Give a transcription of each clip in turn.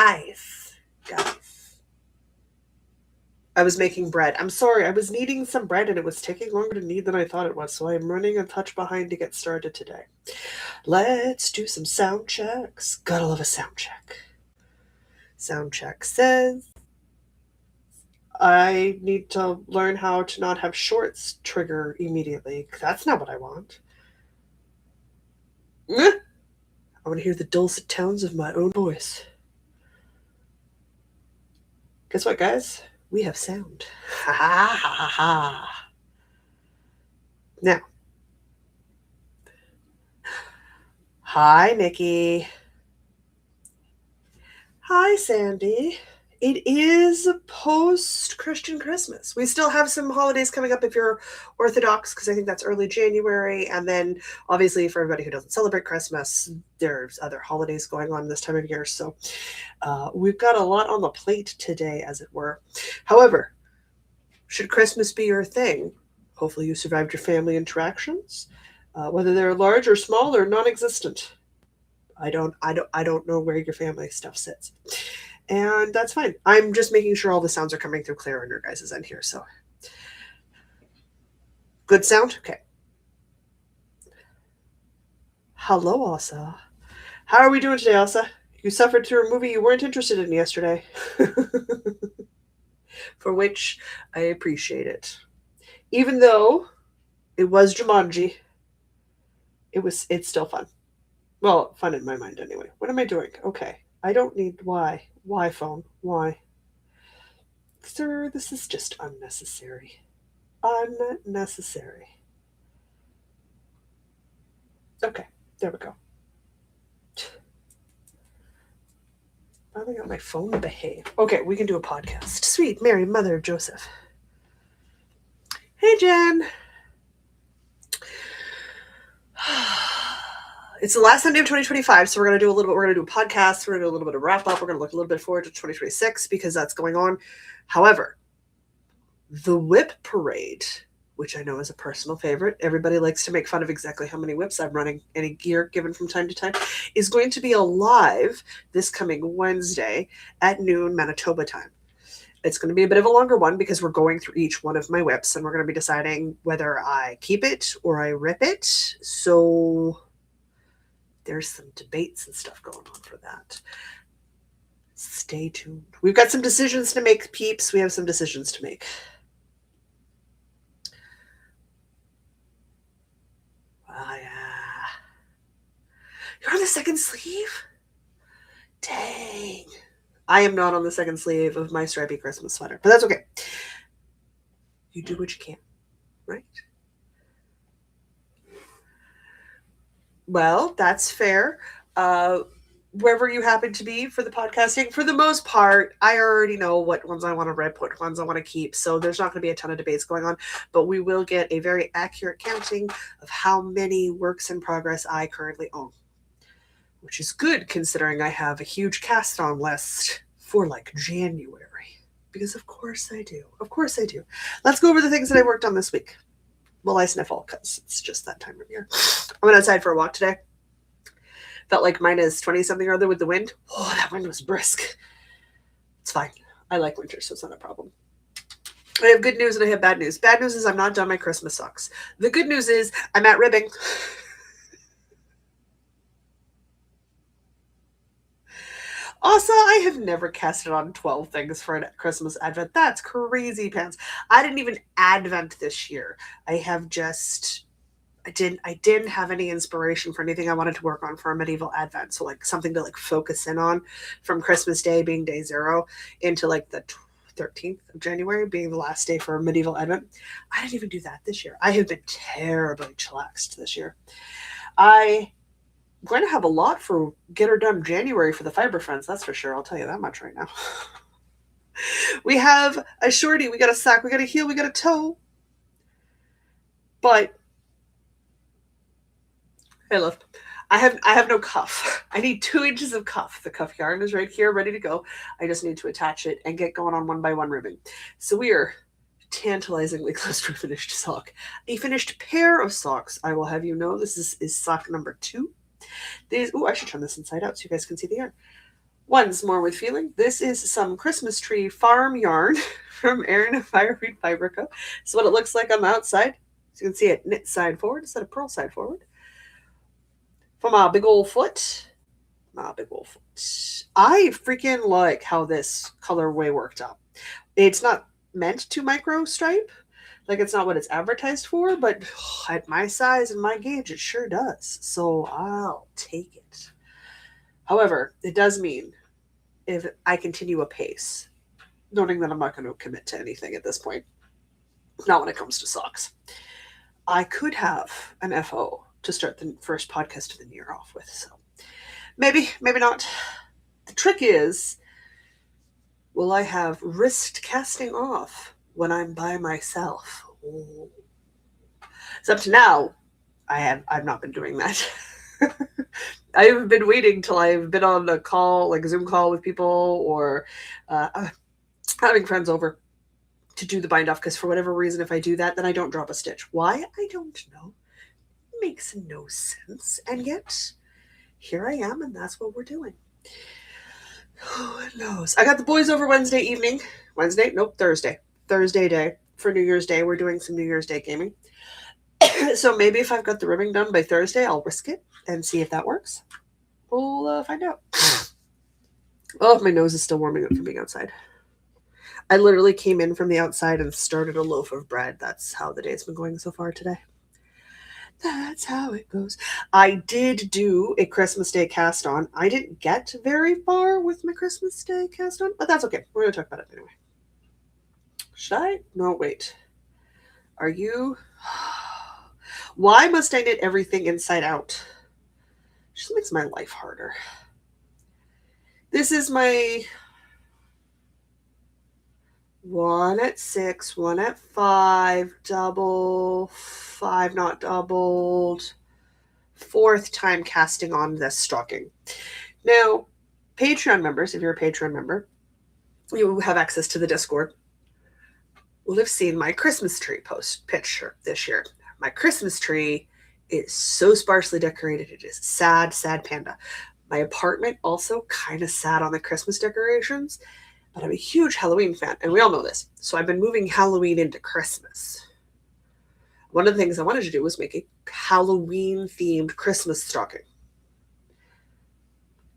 Guys. I was making bread. I'm sorry, I was kneading some bread and it was taking longer to knead than I thought it was, so I'm running a touch behind to get started today. Let's do some sound checks. Gotta love a sound check. Sound check says I need to learn how to not have shorts trigger immediately. That's not what I want. I want to hear the dulcet tones of my own voice. Guess what, guys? We have sound. Ha ha ha ha ha. Now, hi, Nikki. Hi, Sandy. It is post-Christian Christmas. We still have some holidays coming up if you're Orthodox, because I think that's early January. And then, obviously, for everybody who doesn't celebrate Christmas, there's other holidays going on this time of year. So we've got a lot on the plate today, as it were. However, should Christmas be your thing, hopefully you survived your family interactions, whether they're large or small or non-existent. I don't know where your family stuff sits. And that's fine. I'm just making sure all the sounds are coming through clear on your guys' end here. So, good sound? Okay. Hello, Asa. How are we doing today, Asa? You suffered through a movie you weren't interested in yesterday. For which I appreciate it. Even though it was Jumanji, it's still fun. Well, fun in my mind anyway. What am I doing? Okay. I don't need why. Why phone? Why? Sir, this is just unnecessary. Unnecessary. Okay, there we go. Finally got my phone to behave. Okay, we can do a podcast. Sweet Mary, Mother of Joseph. Hey, Jen. It's the last Sunday of 2025, so we're going to do a little bit. We're going to do a podcast. We're going to do a little bit of wrap up. We're going to look a little bit forward to 2026 because that's going on. However, the whip parade, which I know is a personal favorite, everybody likes to make fun of exactly how many whips I'm running, any gear given from time to time, is going to be alive this coming Wednesday at noon Manitoba time. It's going to be a bit of a longer one because we're going through each one of my whips and we're going to be deciding whether I keep it or I rip it. So there's some debates and stuff going on for that. Stay tuned. We've got some decisions to make, peeps. We have some decisions to make. Yeah. You're on the second sleeve? Dang. I am not on the second sleeve of my stripy Christmas sweater, but that's okay. You do what you can, right? Well, that's fair. Wherever you happen to be for the podcasting, for the most part, I already know what ones I want to rip, what ones I want to keep. So there's not going to be a ton of debates going on, but we will get a very accurate counting of how many works in progress I currently own, which is good considering I have a huge cast-on list for like January. Because of course I do. Of course I do. Let's go over the things that I worked on this week. Well, I sniffle because it's just that time of year. I went outside for a walk today. Felt like minus 20-something or other with the wind. Oh, that wind was brisk. It's fine. I like winter, so it's not a problem. I have good news and I have bad news. Bad news is I'm not done my Christmas socks. The good news is I'm at ribbing. Also, I have never casted on 12 things for a Christmas advent. That's crazy pants. I didn't even advent this year. I didn't have any inspiration for anything I wanted to work on for a medieval advent. So like something to like focus in on from Christmas Day being day 0 into like the 13th of January being the last day for medieval advent. I didn't even do that this year. I have been terribly chillaxed this year. I'm going to have a lot for Get Her Done January for the Fiber Friends, that's for sure. I'll tell you that much right now. We have a shorty, we got a sock, we got a heel, we got a toe. But I have no cuff. I need 2 inches of cuff. The cuff yarn is right here, ready to go. I just need to attach it and get going on one by one ribbing. So we are tantalizingly close to a finished sock. A finished pair of socks, I will have you know. This is sock number 2. I should turn this inside out so you guys can see the yarn. Once more with feeling. This is some Christmas tree farm yarn from Erin of Fireweed Fiber Co. This is what it looks like on the outside. So you can see it knit side forward instead of purl side forward. For my big old foot. My big old foot. I freaking like how this colorway worked out. It's not meant to micro stripe. Like, it's not what it's advertised for, but at my size and my gauge, it sure does. So I'll take it. However, it does mean if I continue apace, noting that I'm not going to commit to anything at this point, not when it comes to socks, I could have an FO to start the first podcast of the year off with. So maybe, maybe not. The trick is, will I have risked casting off when I'm by myself? Oh. So up to now, I've not been doing that. I've been waiting till I've been on a call, like a Zoom call with people, or having friends over to do the bind off, because for whatever reason, if I do that, then I don't drop a stitch. Why? I don't know. It makes no sense. And yet, here I am, and that's what we're doing. Who knows? I got the boys over Wednesday evening. Thursday. Thursday day. For New Year's Day, we're doing some New Year's Day gaming. So maybe if I've got the ribbing done by Thursday, I'll risk it and see if that works. We'll find out. Oh, my nose is still warming up from being outside. I literally came in from the outside and started a loaf of bread. That's how the day's been going so far today. That's how it goes. I did do a Christmas Day cast on. I didn't get very far with my Christmas Day cast on, but that's okay. We're going to talk about it anyway. Should I? No, wait. Are you? Why must I knit everything inside out? It just makes my life harder. This is my 1 at 6, 1 at 5, double, 5 not doubled, 4th time casting on this stocking. Now, Patreon members, if you're a Patreon member, you have access to the Discord, will have seen my Christmas tree post picture this year. My Christmas tree is so sparsely decorated. It is sad, sad panda. My apartment also kind of sad on the Christmas decorations, but I'm a huge Halloween fan, and we all know this. So I've been moving Halloween into Christmas. One of the things I wanted to do was make a Halloween-themed Christmas stocking.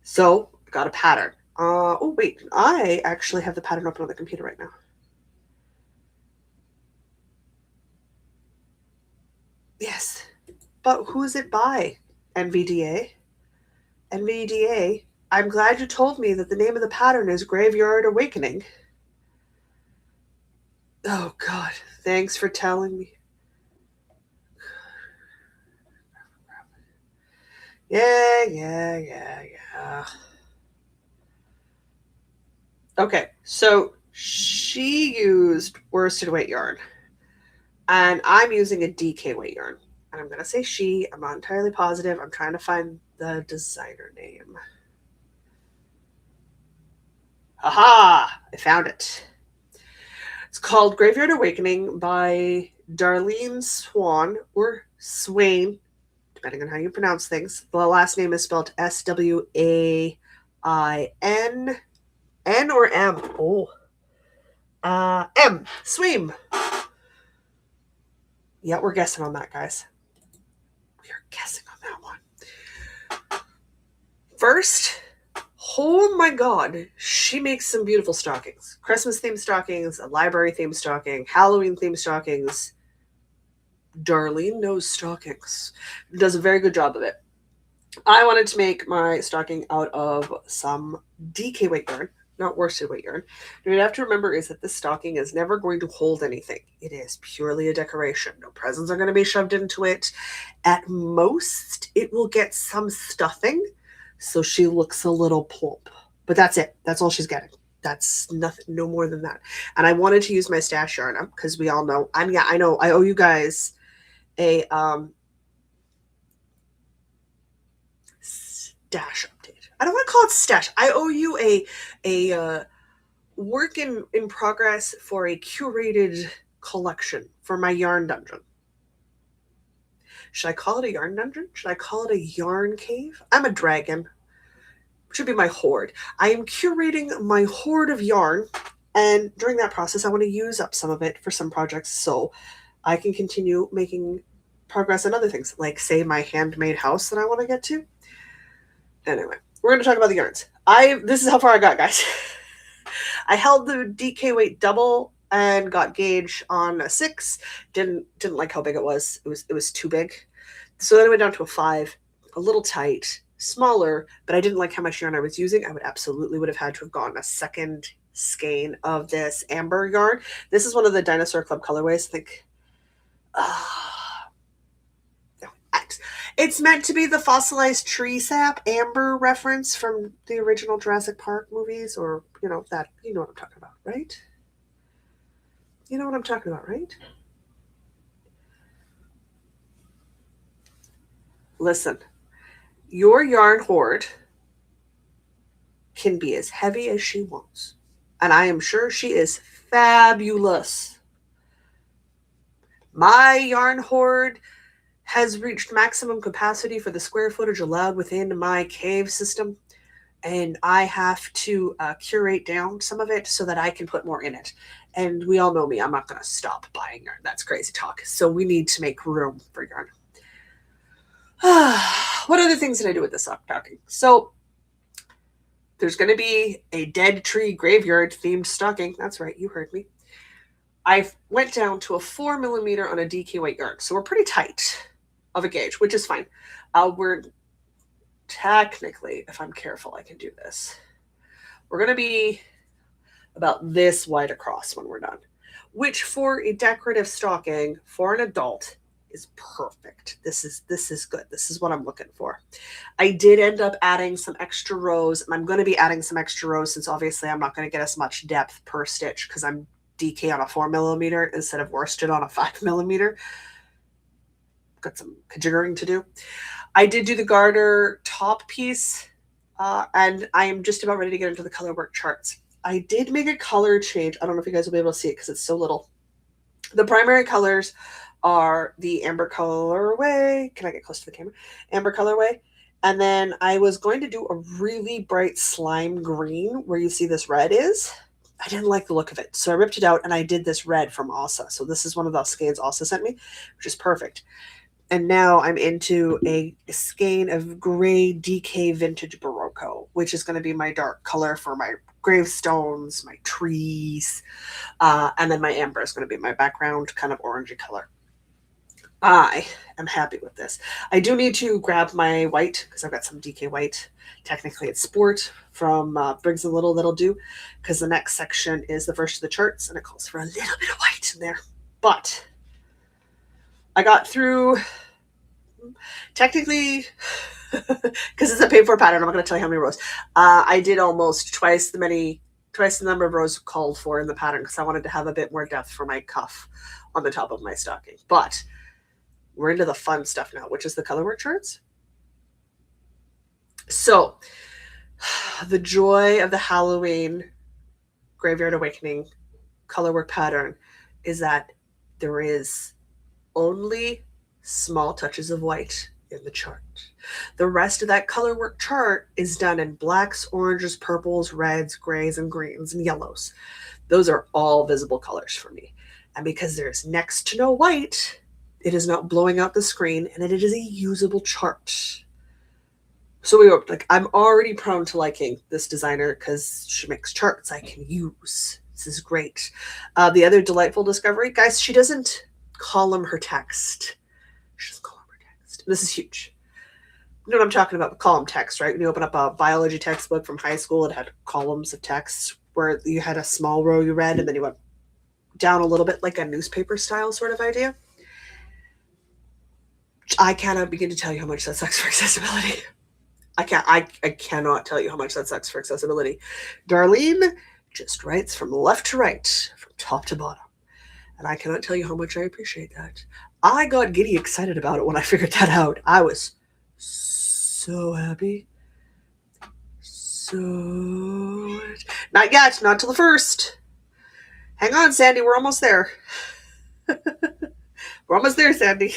So I got a pattern. Oh, wait. I actually have the pattern open on the computer right now. Yes. But who is it by? NVDA? NVDA, I'm glad you told me that the name of the pattern is Graveyard Awakening. Oh, God. Thanks for telling me. Yeah. Okay, so she used worsted weight yarn, and I'm using a DK weight yarn. And I'm going to say she. I'm not entirely positive. I'm trying to find the designer name. Aha! I found it. It's called Graveyard Awakening by Darlene Swan, or Swain, depending on how you pronounce things. The last name is spelled Swain. N or M? Oh. M. Sweem. Yeah, we're guessing on that, guys. We are guessing on that one. First, oh my God, she makes some beautiful stockings. Christmas-themed stockings, a library-themed stocking, Halloween-themed stockings. Darlene knows stockings. Does a very good job of it. I wanted to make my stocking out of some DK weight yarn, not worsted weight yarn. What you have to remember is that this stocking is never going to hold anything. It is purely a decoration. No presents are going to be shoved into it. At most, it will get some stuffing, so she looks a little plump. But that's it. That's all she's getting. That's nothing, no more than that. And I wanted to use my stash yarn because we all know. I know I owe you guys a stash update. I don't want to call it stash. I owe you a work in progress for a curated collection for my yarn dungeon. Should I call it a yarn dungeon? Should I call it a yarn cave? I'm a dragon. which would be my hoard. I am curating my hoard of yarn, and during that process, I want to use up some of it for some projects so I can continue making progress on other things, like, say, my handmade house that I want to get to. Anyway, we're going to talk about the yarns. This is how far I got, guys. I held the DK weight double and got gauge on a 6. Didn't like how big it was. It was too big. So then I went down to a 5, a little tight, smaller, but I didn't like how much yarn I was using. I would have had to have gone a second skein of this amber yarn. This is one of the Dinosaur Club colorways. I think it's meant to be the fossilized tree sap amber reference from the original Jurassic Park movies, or you know what I'm talking about, right? You know what I'm talking about, right? Listen, your yarn hoard can be as heavy as she wants, and I am sure she is fabulous. My yarn hoard has reached maximum capacity for the square footage allowed within my cave system, and I have to curate down some of it so that I can put more in it. And we all know me, I'm not going to stop buying yarn. That's crazy talk. So we need to make room for yarn. What other things did I do with this stocking? So there's going to be a dead tree graveyard themed stocking. That's right, you heard me. I went down to a 4mm on a DK weight yarn. So we're pretty tight of a gauge, which is fine. We're technically, if I'm careful, I can do this. We're going to be about this wide across when we're done, which for a decorative stocking for an adult is perfect. This is good. This is what I'm looking for. I did end up adding some extra rows, and I'm going to be adding some extra rows since obviously I'm not going to get as much depth per stitch because I'm DK on a 4mm instead of worsted on a 5mm. Got some conjuring to do. I did do the garter top piece, and I am just about ready to get into the color work charts. I did make a color change. I don't know if you guys will be able to see it because it's so little. The primary colors are the amber colorway. Can I get close to the camera? Amber colorway. And then I was going to do a really bright slime green where you see this red is. I didn't like the look of it. So I ripped it out and I did this red from Asa. So this is one of the skeins Asa sent me, which is perfect. And now I'm into a skein of gray DK vintage Barocco, which is going to be my dark color for my gravestones, my trees, and then my amber is going to be my background kind of orangey color. I am happy with this. I do need to grab my white because I've got some DK white. Technically it's Sport from Briggs & Little that'll do, because the next section is the first of the charts and it calls for a little bit of white in there. But I got through, technically, because it's a paid for pattern, I'm not going to tell you how many rows. I did almost twice the number of rows called for in the pattern because I wanted to have a bit more depth for my cuff on the top of my stocking. But we're into the fun stuff now, which is the color work charts. So the joy of the Halloween Graveyard Awakening color work pattern is that there is only small touches of white in the chart. The rest of that color work chart is done in blacks, oranges, purples, reds, grays, and greens, and yellows. Those are all visible colors for me. And because there's next to no white, it is not blowing out the screen, and it is a usable chart. So I'm already prone to liking this designer because she makes charts I can use. This is great. The other delightful discovery, guys, she doesn't column her text. She doesn't column her text. This is huge. You know what I'm talking about, the column text, right? When you open up a biology textbook from high school, it had columns of text where you had a small row you read, and then you went down a little bit like a newspaper style sort of idea. I cannot begin to tell you how much that sucks for accessibility. I cannot tell you how much that sucks for accessibility. Darlene just writes from left to right, from top to bottom. And I cannot tell you how much I appreciate that. I got giddy excited about it when I figured that out. I was so happy. So... Not yet, not till the first. Hang on, Sandy, we're almost there. We're almost there, Sandy.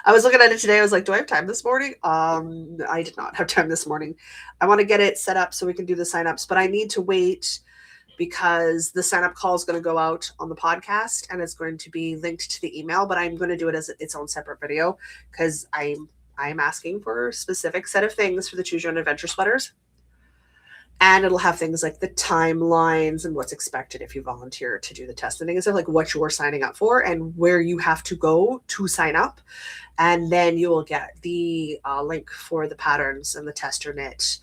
I was looking at it today. I was like, do I have time this morning? I did not have time this morning. I want to get it set up so we can do the signups, but I need to wait because the sign up call is going to go out on the podcast and it's going to be linked to the email, but I'm going to do it as its own separate video because I'm asking for a specific set of things for the Choose Your Own Adventure sweaters. And it'll have things like the timelines and what's expected if you volunteer to do the test and things like what you're signing up for and where you have to go to sign up. And then you will get the link for the patterns and the tester knit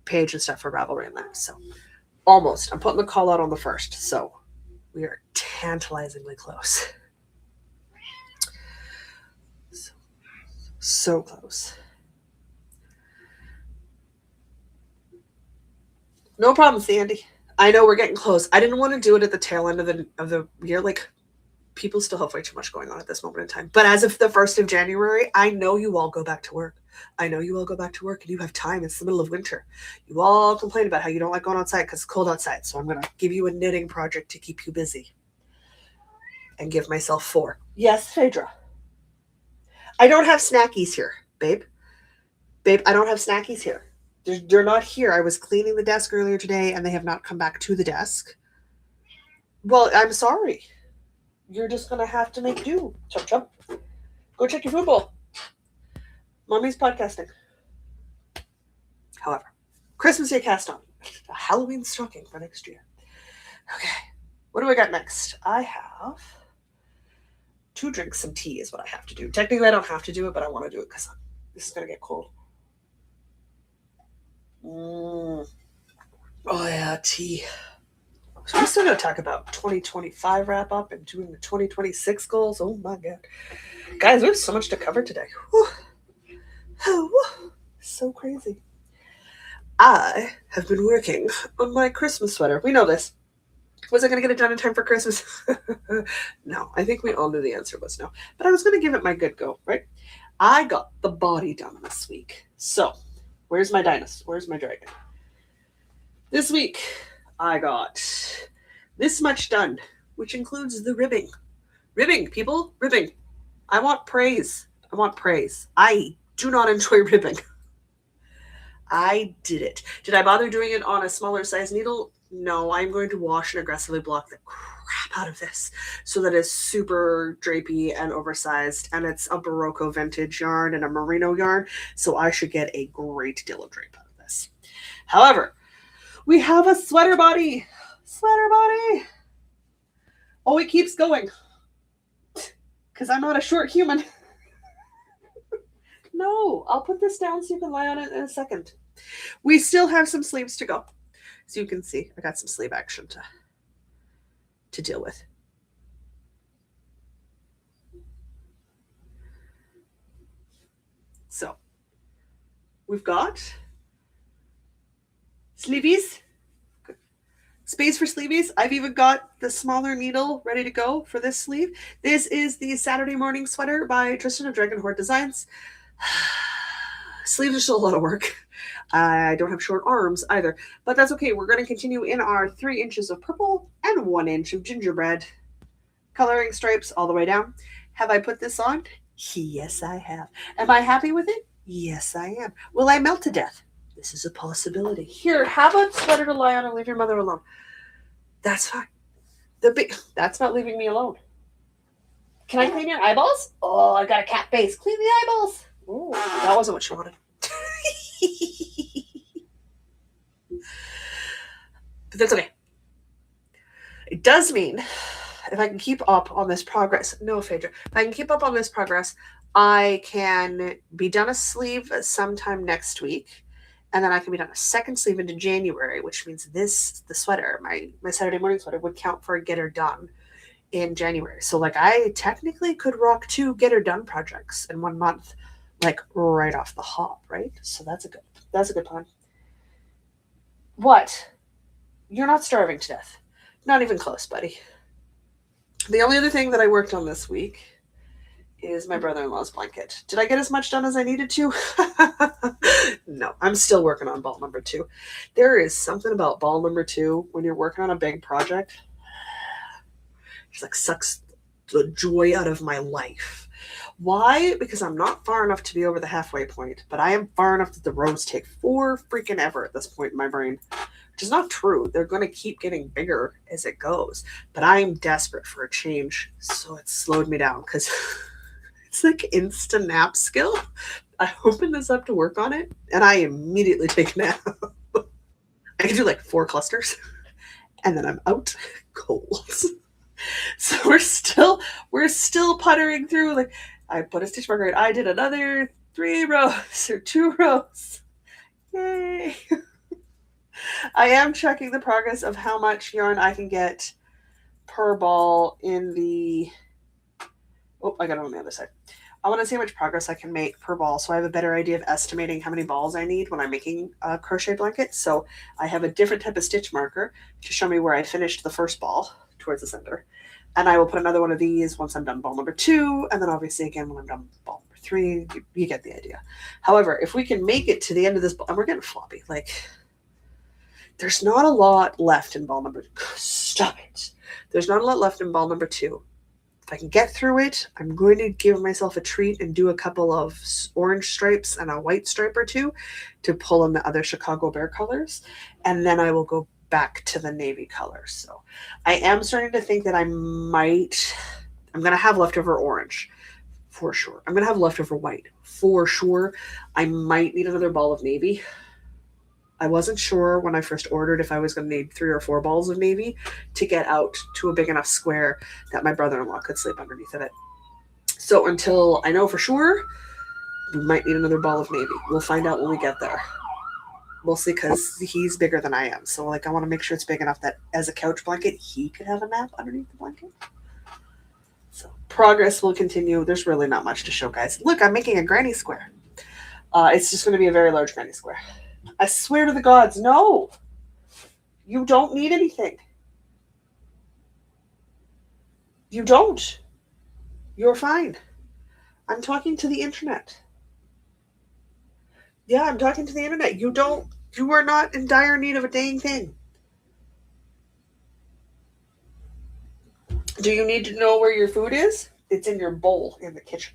page and stuff for Ravelry and that. So almost. I'm putting the call out on the 1st. So we are tantalizingly close. So close. No problem, Sandy. I know we're getting close. I didn't want to do it at the tail end of the year. Like, people still have way too much going on at this moment in time. But as of the 1st of January, I know you all go back to work. I know you all go back to work and you have time. It's the middle of winter. You all complain about how you don't like going outside because it's cold outside. So I'm going to give you a knitting project to keep you busy. And give myself 4. Yes, Phaedra. I don't have snackies here, babe. Babe, I don't have snackies here. They're not here. I was cleaning the desk earlier today and they have not come back to the desk. Well, I'm sorry. You're just going to have to make do. Chump, chump. Go check your food bowl. Mommy's podcasting. However, Christmas Day cast on. A Halloween stocking for next year. Okay. What do I got next? I have to drink some tea is what I have to do. Technically, I don't have to do it, but I want to do it because this is going to get cold. Oh, yeah, tea. So we're still going to talk about 2025 wrap up and doing the 2026 goals. Oh, my God. Guys, we have so much to cover today. Whew. Oh, so crazy. I have been working on my Christmas sweater. We know this. Was I going to get it done in time for Christmas? No, I think we all knew the answer was no. But I was going to give it my good go, right? I got the body done this week. So, where's my dinosaur? Where's my dragon? This week, I got this much done, which includes the ribbing. Ribbing, people, ribbing. I want praise. I want praise. I do not enjoy ribbing. I did it. Did I bother doing it on a smaller size needle? No, I'm going to wash and aggressively block the crap out of this so that it's super drapey and oversized, and it's a Barocco vintage yarn and a merino yarn, so I should get a great deal of drape out of this. However, we have a sweater body. Sweater body. Oh, it keeps going because I'm not a short human. No, I'll put this down so you can lie on it in a second. We still have some sleeves to go. So you can see, I got some sleeve action to deal with. So, we've got sleeveys. Space for sleeveys. I've even got the smaller needle ready to go for this sleeve. This is the Saturday Morning Sweater by Tristan of Dragon Horde Designs. Sleeves are still a lot of work. I don't have short arms either, but that's okay. We're going to continue in our 3 inches of purple and 1 inch of gingerbread coloring stripes all the way down. Have I put this on? Yes, I have. Am I happy with it? Yes, I am. Will I melt to death? This is a possibility. Here, have a sweater to lie on and leave your mother alone. That's fine. That's not leaving me alone. Can I clean your eyeballs? Oh, I got a cat face. Clean the eyeballs. Oh, that wasn't what you wanted. But that's okay. It does mean if I can keep up on this progress, no, Phaedra, if I can keep up on this progress, I can be done a sleeve sometime next week. And then I can be done a second sleeve into January, which means the sweater, my Saturday morning sweater, would count for a get her done in January. So like I technically could rock 2 get her done projects in 1 month, like right off the hop, right? So that's a good plan. What? You're not starving to death. Not even close, buddy. The only other thing that I worked on this week is my brother-in-law's blanket. Did I get as much done as I needed to? No, I'm still working on ball number 2. There is something about ball number 2 when you're working on a big project. It just like sucks the joy out of my life. Why? Because I'm not far enough to be over the halfway point, but I am far enough that the rows take for freaking ever at this point in my brain. Which is not true. They're going to keep getting bigger as it goes. But I'm desperate for a change, so it slowed me down because it's like instant nap skill. I open this up to work on it, and I immediately take a nap. I can do like 4 clusters, and then I'm out cold. So we're still puttering through. Like I put a stitch marker in. I did another 3 rows or 2 rows. Yay! I am checking the progress of how much yarn I can get per ball in the. Oh, I got it on the other side. I want to see how much progress I can make per ball, so I have a better idea of estimating how many balls I need when I'm making a crochet blanket. So I have a different type of stitch marker to show me where I finished the first ball towards the center. And I will put another one of these once I'm done ball number 2, and then obviously again when I'm done ball number 3. You get the idea. However, if we can make it to the end of this ball, and we're getting floppy, like there's not a lot left in ball number. Stop it. There's not a lot left in ball number 2. If I can get through it, I'm going to give myself a treat and do a couple of orange stripes and a white stripe or 2 to pull in the other Chicago Bear colors. And then I will go back to the navy colors. So I am starting to think that I'm going to have leftover orange for sure. I'm going to have leftover white for sure. I might need another ball of navy. I wasn't sure when I first ordered if I was going to need 3 or 4 balls of navy to get out to a big enough square that my brother-in-law could sleep underneath of it. So until I know for sure, we might need another ball of navy. We'll find out when we get there. We'll see, because he's bigger than I am. So like I want to make sure it's big enough that as a couch blanket, he could have a nap underneath the blanket. So progress will continue. There's really not much to show, guys. Look, I'm making a granny square. It's just going to be a very large granny square. I swear to the gods, no. You don't need anything. You don't. You're fine. I'm talking to the internet. Yeah, I'm talking to the internet. You are not in dire need of a dang thing. Do you need to know where your food is? It's in your bowl in the kitchen.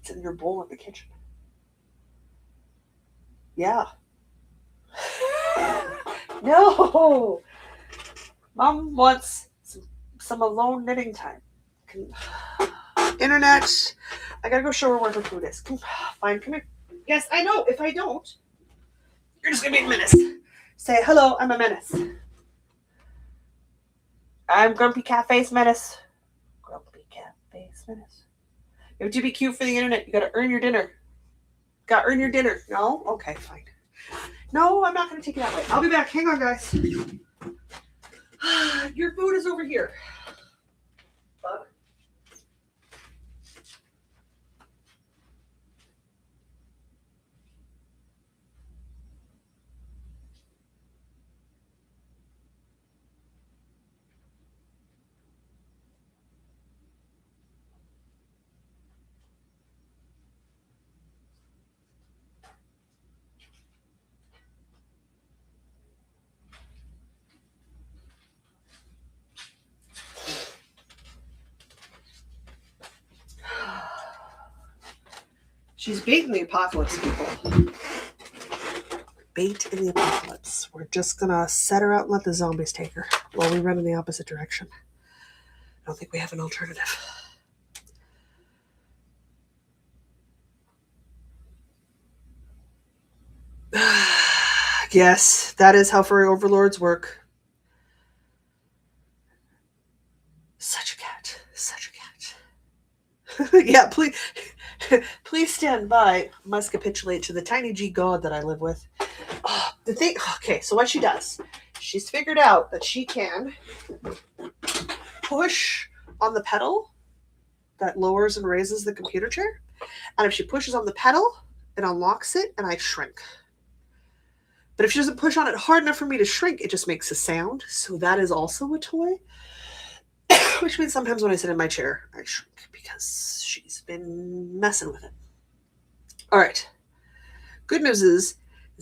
It's in your bowl in the kitchen. Yeah. No. Mom wants some alone knitting time. Internet. I gotta go show her where her food is. Fine, come here. Yes, I know. If I don't, you're just gonna be a menace. Say hello. I'm a menace. I'm Grumpy Cafe's menace. Grumpy Cafe's menace. You have to be cute for the internet. You gotta earn your dinner. Gotta earn your dinner. No? Okay, fine. No, I'm not going to take it that way. I'll be back. Hang on, guys. Your food is over here. She's bait in the apocalypse, people. Bait in the apocalypse. We're just gonna set her out and let the zombies take her while we run in the opposite direction. I don't think we have an alternative. Yes, that is how furry overlords work. Such a cat. Such a cat. Yeah, please. Please stand by. Must capitulate to the tiny G god that I live with. Oh, the thing. Okay, so what she does, she's figured out that she can push on the pedal that lowers and raises the computer chair, and if she pushes on the pedal, it unlocks it, and I shrink. But if she doesn't push on it hard enough for me to shrink, it just makes a sound. So that is also a toy. Which means sometimes when I sit in my chair, I shrink because she's been messing with it. All right. Good news is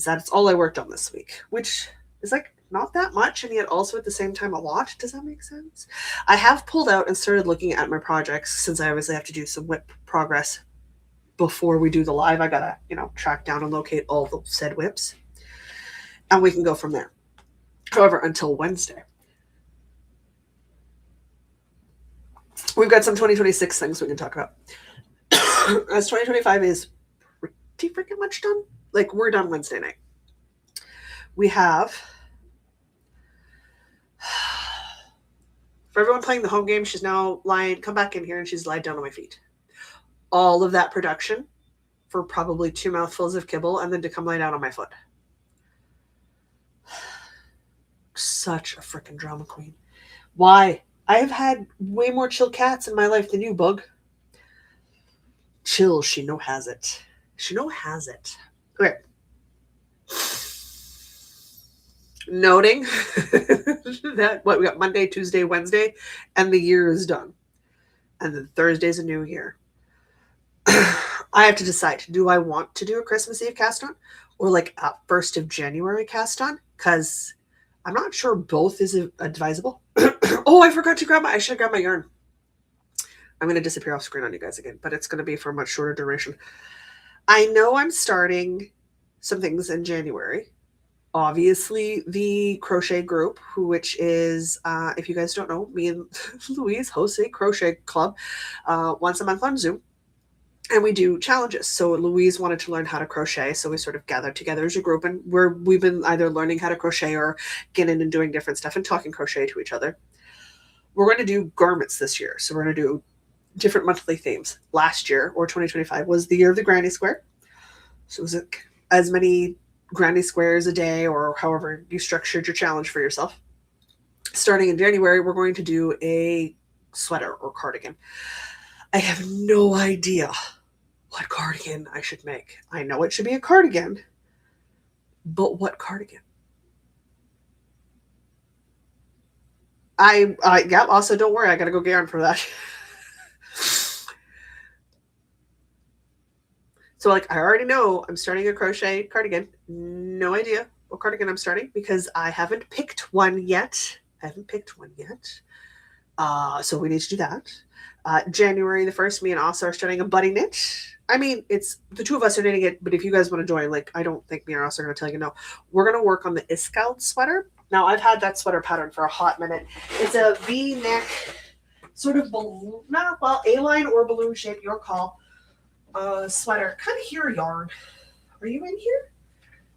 that it's all I worked on this week, which is like not that much, and yet also at the same time a lot. Does that make sense? I have pulled out and started looking at my projects since I obviously have to do some WIP progress before we do the live. I gotta, track down and locate all the said WIPs, and we can go from there. However, until Wednesday, we've got some 2026 things we can talk about. As 2025 is pretty freaking much done. Like, we're done Wednesday night. We have, for everyone playing the home game, she's now come back in here and she's lied down on my feet. All of that production for probably 2 mouthfuls of kibble and then to come lie down on my foot. Such a freaking drama queen. Why? I've had way more chill cats in my life than you, Bug. Chill, she no has it. She no has it. Okay. Noting that we got Monday, Tuesday, Wednesday, and the year is done. And then Thursday's a new year. I have to decide, do I want to do a Christmas Eve cast on or like a 1st of January cast on? Because I'm not sure both is advisable. Oh, I forgot to I should have grabbed my yarn. I'm going to disappear off screen on you guys again, but it's going to be for a much shorter duration. I know I'm starting some things in January. Obviously, the crochet group, which is, if you guys don't know, me and Louise host a crochet club once a month on Zoom. And we do challenges. So Louise wanted to learn how to crochet. So we sort of gathered together as a group, and we've been either learning how to crochet or getting in and doing different stuff and talking crochet to each other. We're going to do garments this year. So we're going to do different monthly themes. Last year, or 2025, was the year of the granny square. So it was as many granny squares a day or however you structured your challenge for yourself. Starting in January, we're going to do a sweater or cardigan. I have no idea what cardigan I should make. I know it should be a cardigan, but what cardigan? Yeah, also don't worry, I gotta go get yarn for that. So like, I already know I'm starting a crochet cardigan. No idea what cardigan I'm starting because I haven't picked one yet. So we need to do that. January the 1st, me and Asa are starting a buddy knit. I mean, it's the two of us are knitting it, but if you guys want to join, like, I don't think me and Asa are going to tell you no. We're going to work on the Iskald sweater. Now, I've had that sweater pattern for a hot minute. It's a V-neck, sort of balloon, A-line or balloon shape, your call, sweater. Kind of here, yarn. Are you in here?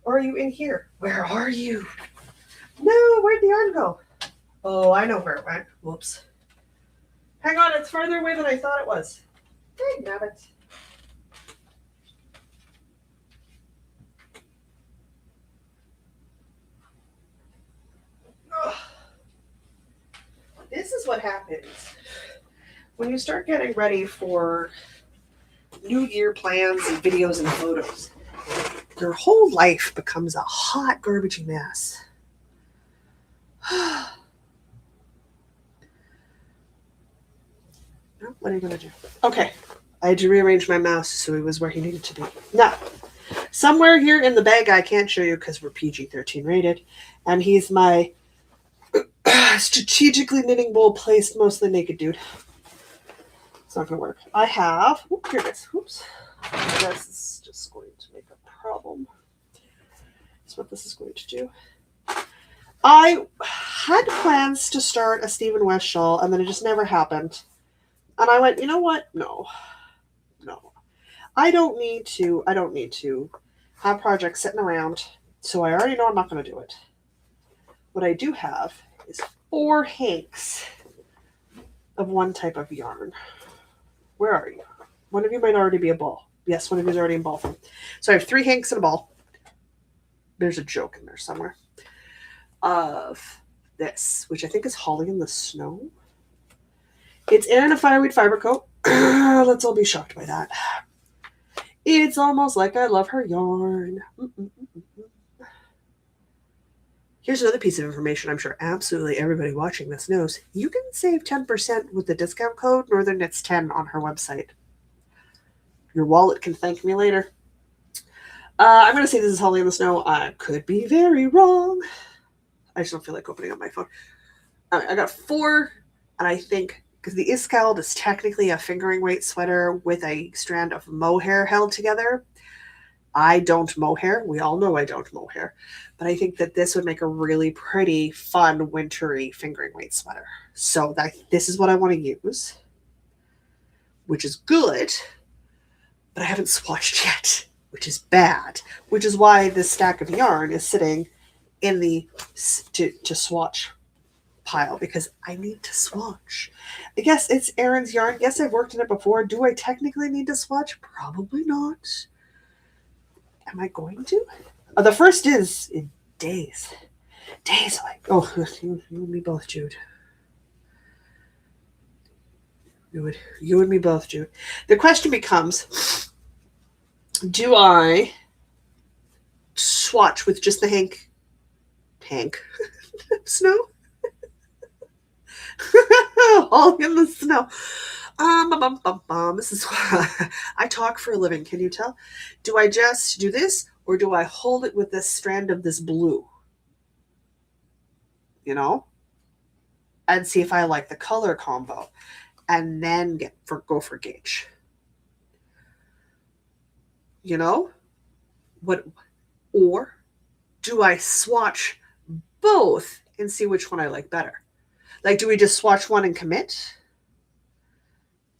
Or are you in here? Where are you? No, where'd the yarn go? Oh, I know where it went. Whoops. Hang on, it's farther away than I thought it was. Dang nabbit. This is what happens when you start getting ready for New Year plans and videos and photos. Your whole life becomes a hot, garbagey mess. What are you going to do? Okay. I had to rearrange my mouse so he was where he needed to be. Now, somewhere here in the bag I can't show you because we're PG-13 rated, and he's my strategically knitting bowl placed mostly naked dude. It's not going to work. I have, here it is. Oops. This is just going to make a problem. That's what this is going to do. I had plans to start a Stephen West shawl, and then it just never happened. And I went, you know what? No. I don't need to have projects sitting around, so I already know I'm not going to do it. What I do have is 4 hanks of one type of yarn. Where are you? One of you might already be a ball. Yes, one of you is already in ball form. So I have 3 hanks and a ball. There's a joke in there somewhere. Of this, which I think is Holly in the Snow. It's in a fireweed fiber coat. Let's all be shocked by that. It's almost like I love her yarn. Here's another piece of information I'm sure absolutely everybody watching this knows. You can save 10% with the discount code Northern Knits 10 on her website. Your wallet can thank me later. I'm going to say this is Holly in the Snow. I could be very wrong. I just don't feel like opening up my phone. I got 4, and I think because the Iskald is technically a fingering weight sweater with a strand of mohair held together. I don't mohair. We all know I don't mohair. But I think that this would make a really pretty, fun, wintry fingering weight sweater. So this is what I want to use, which is good, but I haven't swatched yet, which is bad, which is why this stack of yarn is sitting in the to swatch pile, because I need to swatch. I guess it's Erin's yarn. Yes, I've worked in it before. Do I technically need to swatch? Probably not. Am I going to? The first is in days. Days like, oh, you and me both, Jude. You and me both, Jude. The question becomes, do I swatch with just the Hank snow? All in the snow. This is why I talk for a living. Can you tell? Do I just do this, or do I hold it with this strand of this blue? You know, and see if I like the color combo, and then go for gauge. You know, what? Or do I swatch both and see which one I like better? Like, do we just swatch one and commit?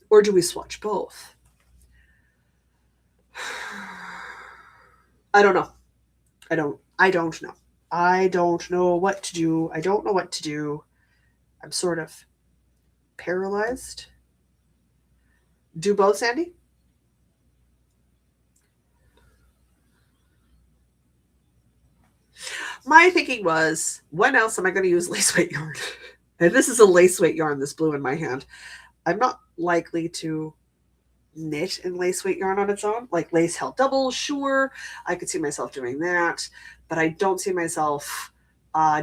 Or do we swatch both? I don't know. I don't know. I don't know what to do. I don't know what to do. I'm sort of paralyzed. Do both, Sandy? My thinking was, when else am I going to use lace weight yarn? And this is a lace weight yarn, this blue in my hand. I'm not likely to knit in lace weight yarn on its own. Like lace held double, sure, I could see myself doing that, but I don't see myself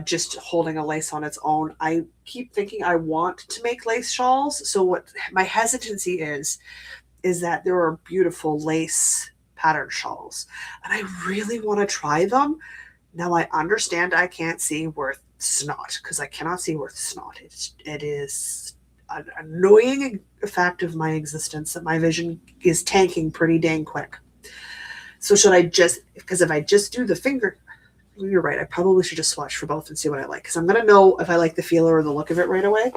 just holding a lace on its own. I keep thinking I want to make lace shawls. So what my hesitancy is that there are beautiful lace pattern shawls, and I really want to try them. Now I understand I can't see worth snot, because I cannot see worth snot. It is an annoying fact of my existence that my vision is tanking pretty dang quick. So should I just, because if I just do the finger, you're right, I probably should just swatch for both and see what I like, because I'm going to know if I like the feel or the look of it right away.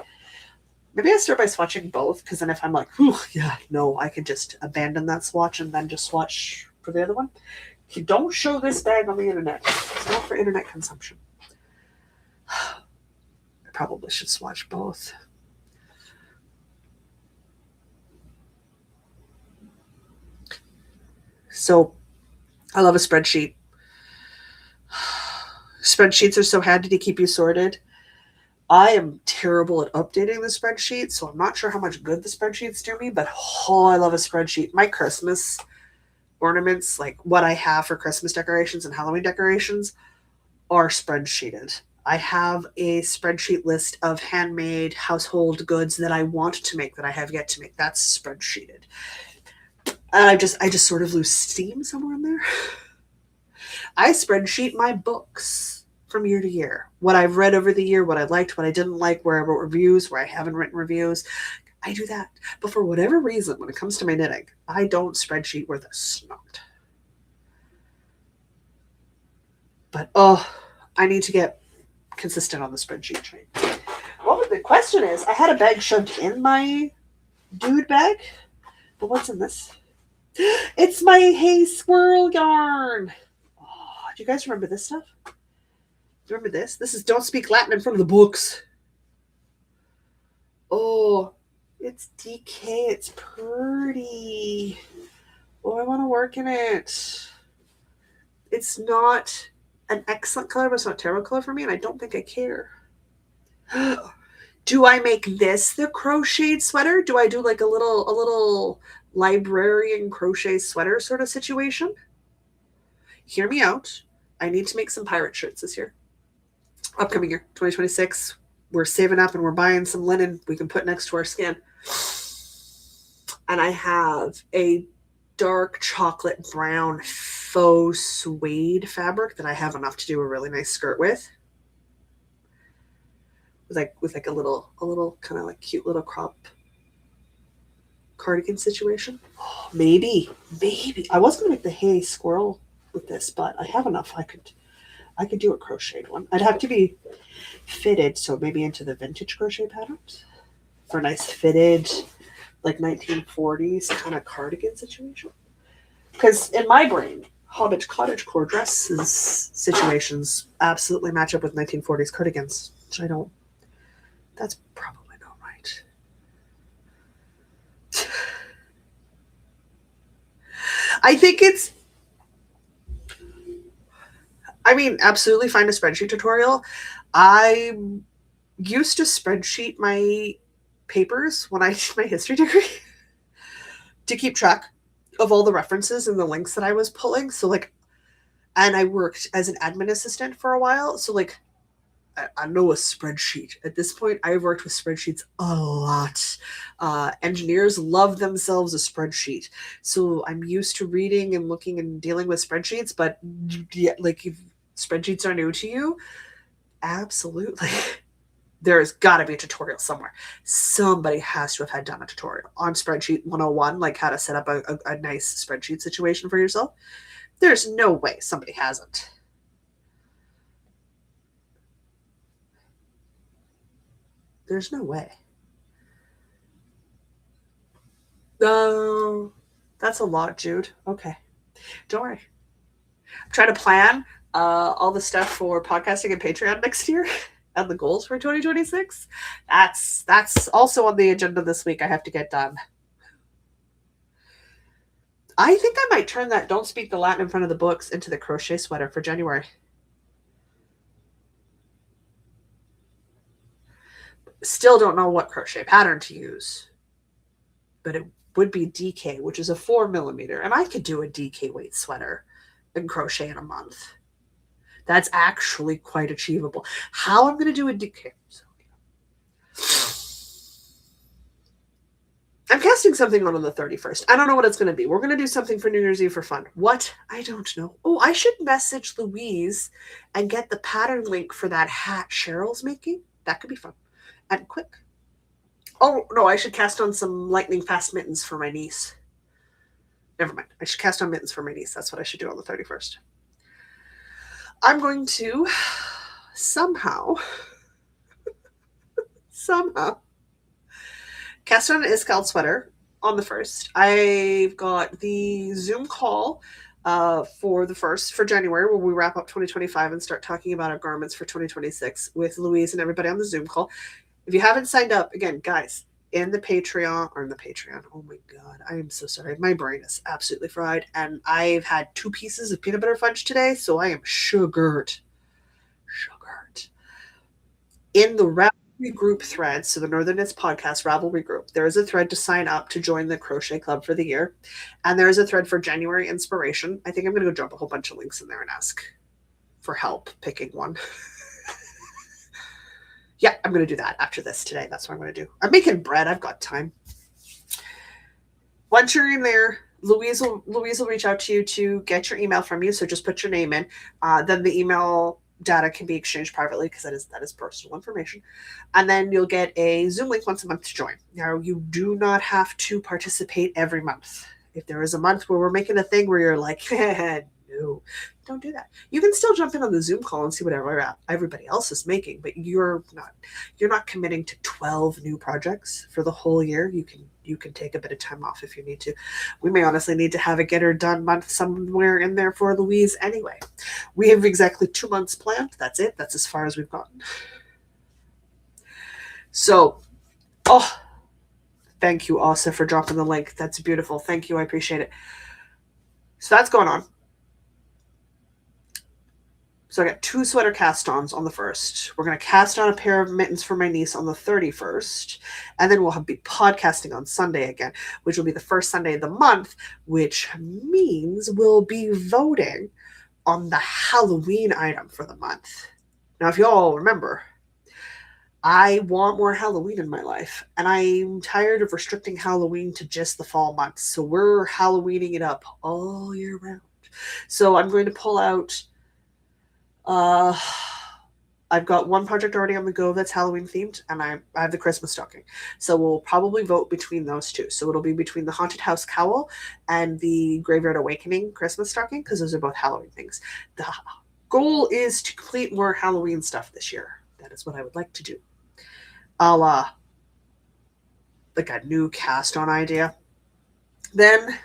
Maybe I start by swatching both, because then if I'm like, yeah, no, I could just abandon that swatch and then just swatch for the other one. You don't show this bag on the internet. It's not for internet consumption. I probably should swatch both. So I love a spreadsheet. Spreadsheets are so handy to keep you sorted. I am terrible at updating the spreadsheet, so I'm not sure how much good the spreadsheets do me, but I love a spreadsheet. My Christmas ornaments, like what I have for Christmas decorations and Halloween decorations, are spreadsheeted. I have a spreadsheet list of handmade household goods that I want to make that I have yet to make. That's spreadsheeted. And I just sort of lose steam somewhere in there. I spreadsheet my books from year to year. What I've read over the year, what I liked, what I didn't like, where I wrote reviews, where I haven't written reviews. I do that. But for whatever reason, when it comes to my knitting, I don't spreadsheet worth a snot. But I need to get consistent on the spreadsheet train. Well, the question is, I had a bag shoved in my dude bag, but what's in this? It's my Hey Squirrel yarn. Oh, do you guys remember this stuff? Remember this? This is Don't Speak Latin in front of the books. Oh, it's DK. It's pretty. Oh, I want to work in it. It's not an excellent color, but it's not a terrible color for me, and I don't think I care. Do I make this the crocheted sweater? Do I do like a little librarian crochet sweater sort of situation? Hear me out. I need to make some pirate shirts this year. Upcoming year, 2026. We're saving up and we're buying some linen we can put next to our skin. And I have a dark chocolate brown faux suede fabric that I have enough to do a really nice skirt with. with a little kind of like cute little crop cardigan situation. Oh, maybe I was gonna make the hay squirrel with this, but I have enough. I could do a crocheted one. I'd have to be fitted, so maybe into the vintage crochet patterns for a nice fitted, like 1940s kind of cardigan situation. Because in my brain, cottage core dresses situations absolutely match up with 1940s cardigans, which I don't. That's probably not right. I think it's. I mean, absolutely find a spreadsheet tutorial. I used to spreadsheet my papers when I did my history degree to keep track of all the references and the links that I was pulling. So like, and I worked as an admin assistant for a while. So like, I know a spreadsheet. At this point, I've worked with spreadsheets a lot. Engineers love themselves a spreadsheet. So I'm used to reading and looking and dealing with spreadsheets, but yeah, like if spreadsheets are new to you, absolutely. There's got to be a tutorial somewhere. Somebody has to have had done a tutorial on spreadsheet 101, like how to set up a nice spreadsheet situation for yourself. There's no way somebody hasn't. There's no way. Oh, that's a lot, Jude. Okay. Don't worry. I'm trying to plan all the stuff for podcasting and Patreon next year and the goals for 2026. That's also on the agenda this week. I have to get done. I think I might turn that "Don't Speak the Latin in Front of the Books" into the crochet sweater for January. Still don't know what crochet pattern to use, but it would be DK, which is a 4 millimeter, and I could do a DK weight sweater and crochet in a month. That's actually quite achievable. How I'm going to do a DK? I'm casting something on the 31st. I don't know what it's going to be. We're going to do something for New Year's Eve for fun. What? I don't know. Oh, I should message Louise and get the pattern link for that hat Cheryl's making. That could be fun and quick. Oh, no, I should cast on some lightning fast mittens for my niece. Never mind. I should cast on mittens for my niece. That's what I should do on the 31st. I'm going to somehow cast on an Iskald sweater on the 1st. I've got the Zoom call for the 1st for January, where we wrap up 2025 and start talking about our garments for 2026 with Louise and everybody on the Zoom call. If you haven't signed up, again, guys, in the Patreon, oh my God, I am so sorry. My brain is absolutely fried. And I've had 2 pieces of peanut butter fudge today, so I am sugared. In the Ravelry group thread, so the Northern Knits Podcast Ravelry group, there is a thread to sign up to join the crochet club for the year. And there is a thread for January inspiration. I think I'm going to go drop a whole bunch of links in there and ask for help picking one. Yeah, I'm going to do that after this today. That's what I'm going to do. I'm making bread. I've got time. Once you're in there, Louise will reach out to you to get your email from you. So just put your name in. Then the email data can be exchanged privately because that is personal information. And then you'll get a Zoom link once a month to join. Now, you do not have to participate every month. If there is a month where we're making a thing where you're like, no, don't do that. You can still jump in on the Zoom call and see whatever everybody else is making, but you're not committing to 12 new projects for the whole year. You can take a bit of time off if you need to. We may honestly need to have a get her done month somewhere in there for Louise anyway. We have exactly 2 months planned. That's it. That's as far as we've gotten. So, thank you, Asa, for dropping the link. That's beautiful. Thank you. I appreciate it. So that's going on. So I got 2 sweater cast-ons on the 1st. We're going to cast on a pair of mittens for my niece on the 31st. And then we'll be podcasting on Sunday again, which will be the first Sunday of the month, which means we'll be voting on the Halloween item for the month. Now, if you all remember, I want more Halloween in my life, and I'm tired of restricting Halloween to just the fall months. So we're Halloweening it up all year round. So I'm going to pull out a I've got one project already on the go that's Halloween themed, and I have the Christmas stocking. So we'll probably vote between those two. So it'll be between the Haunted House Cowl and the Graveyard Awakening Christmas stocking, because those are both Halloween things. The goal is to complete more Halloween stuff this year. That is what I would like to do. I'll like a new cast on idea. Then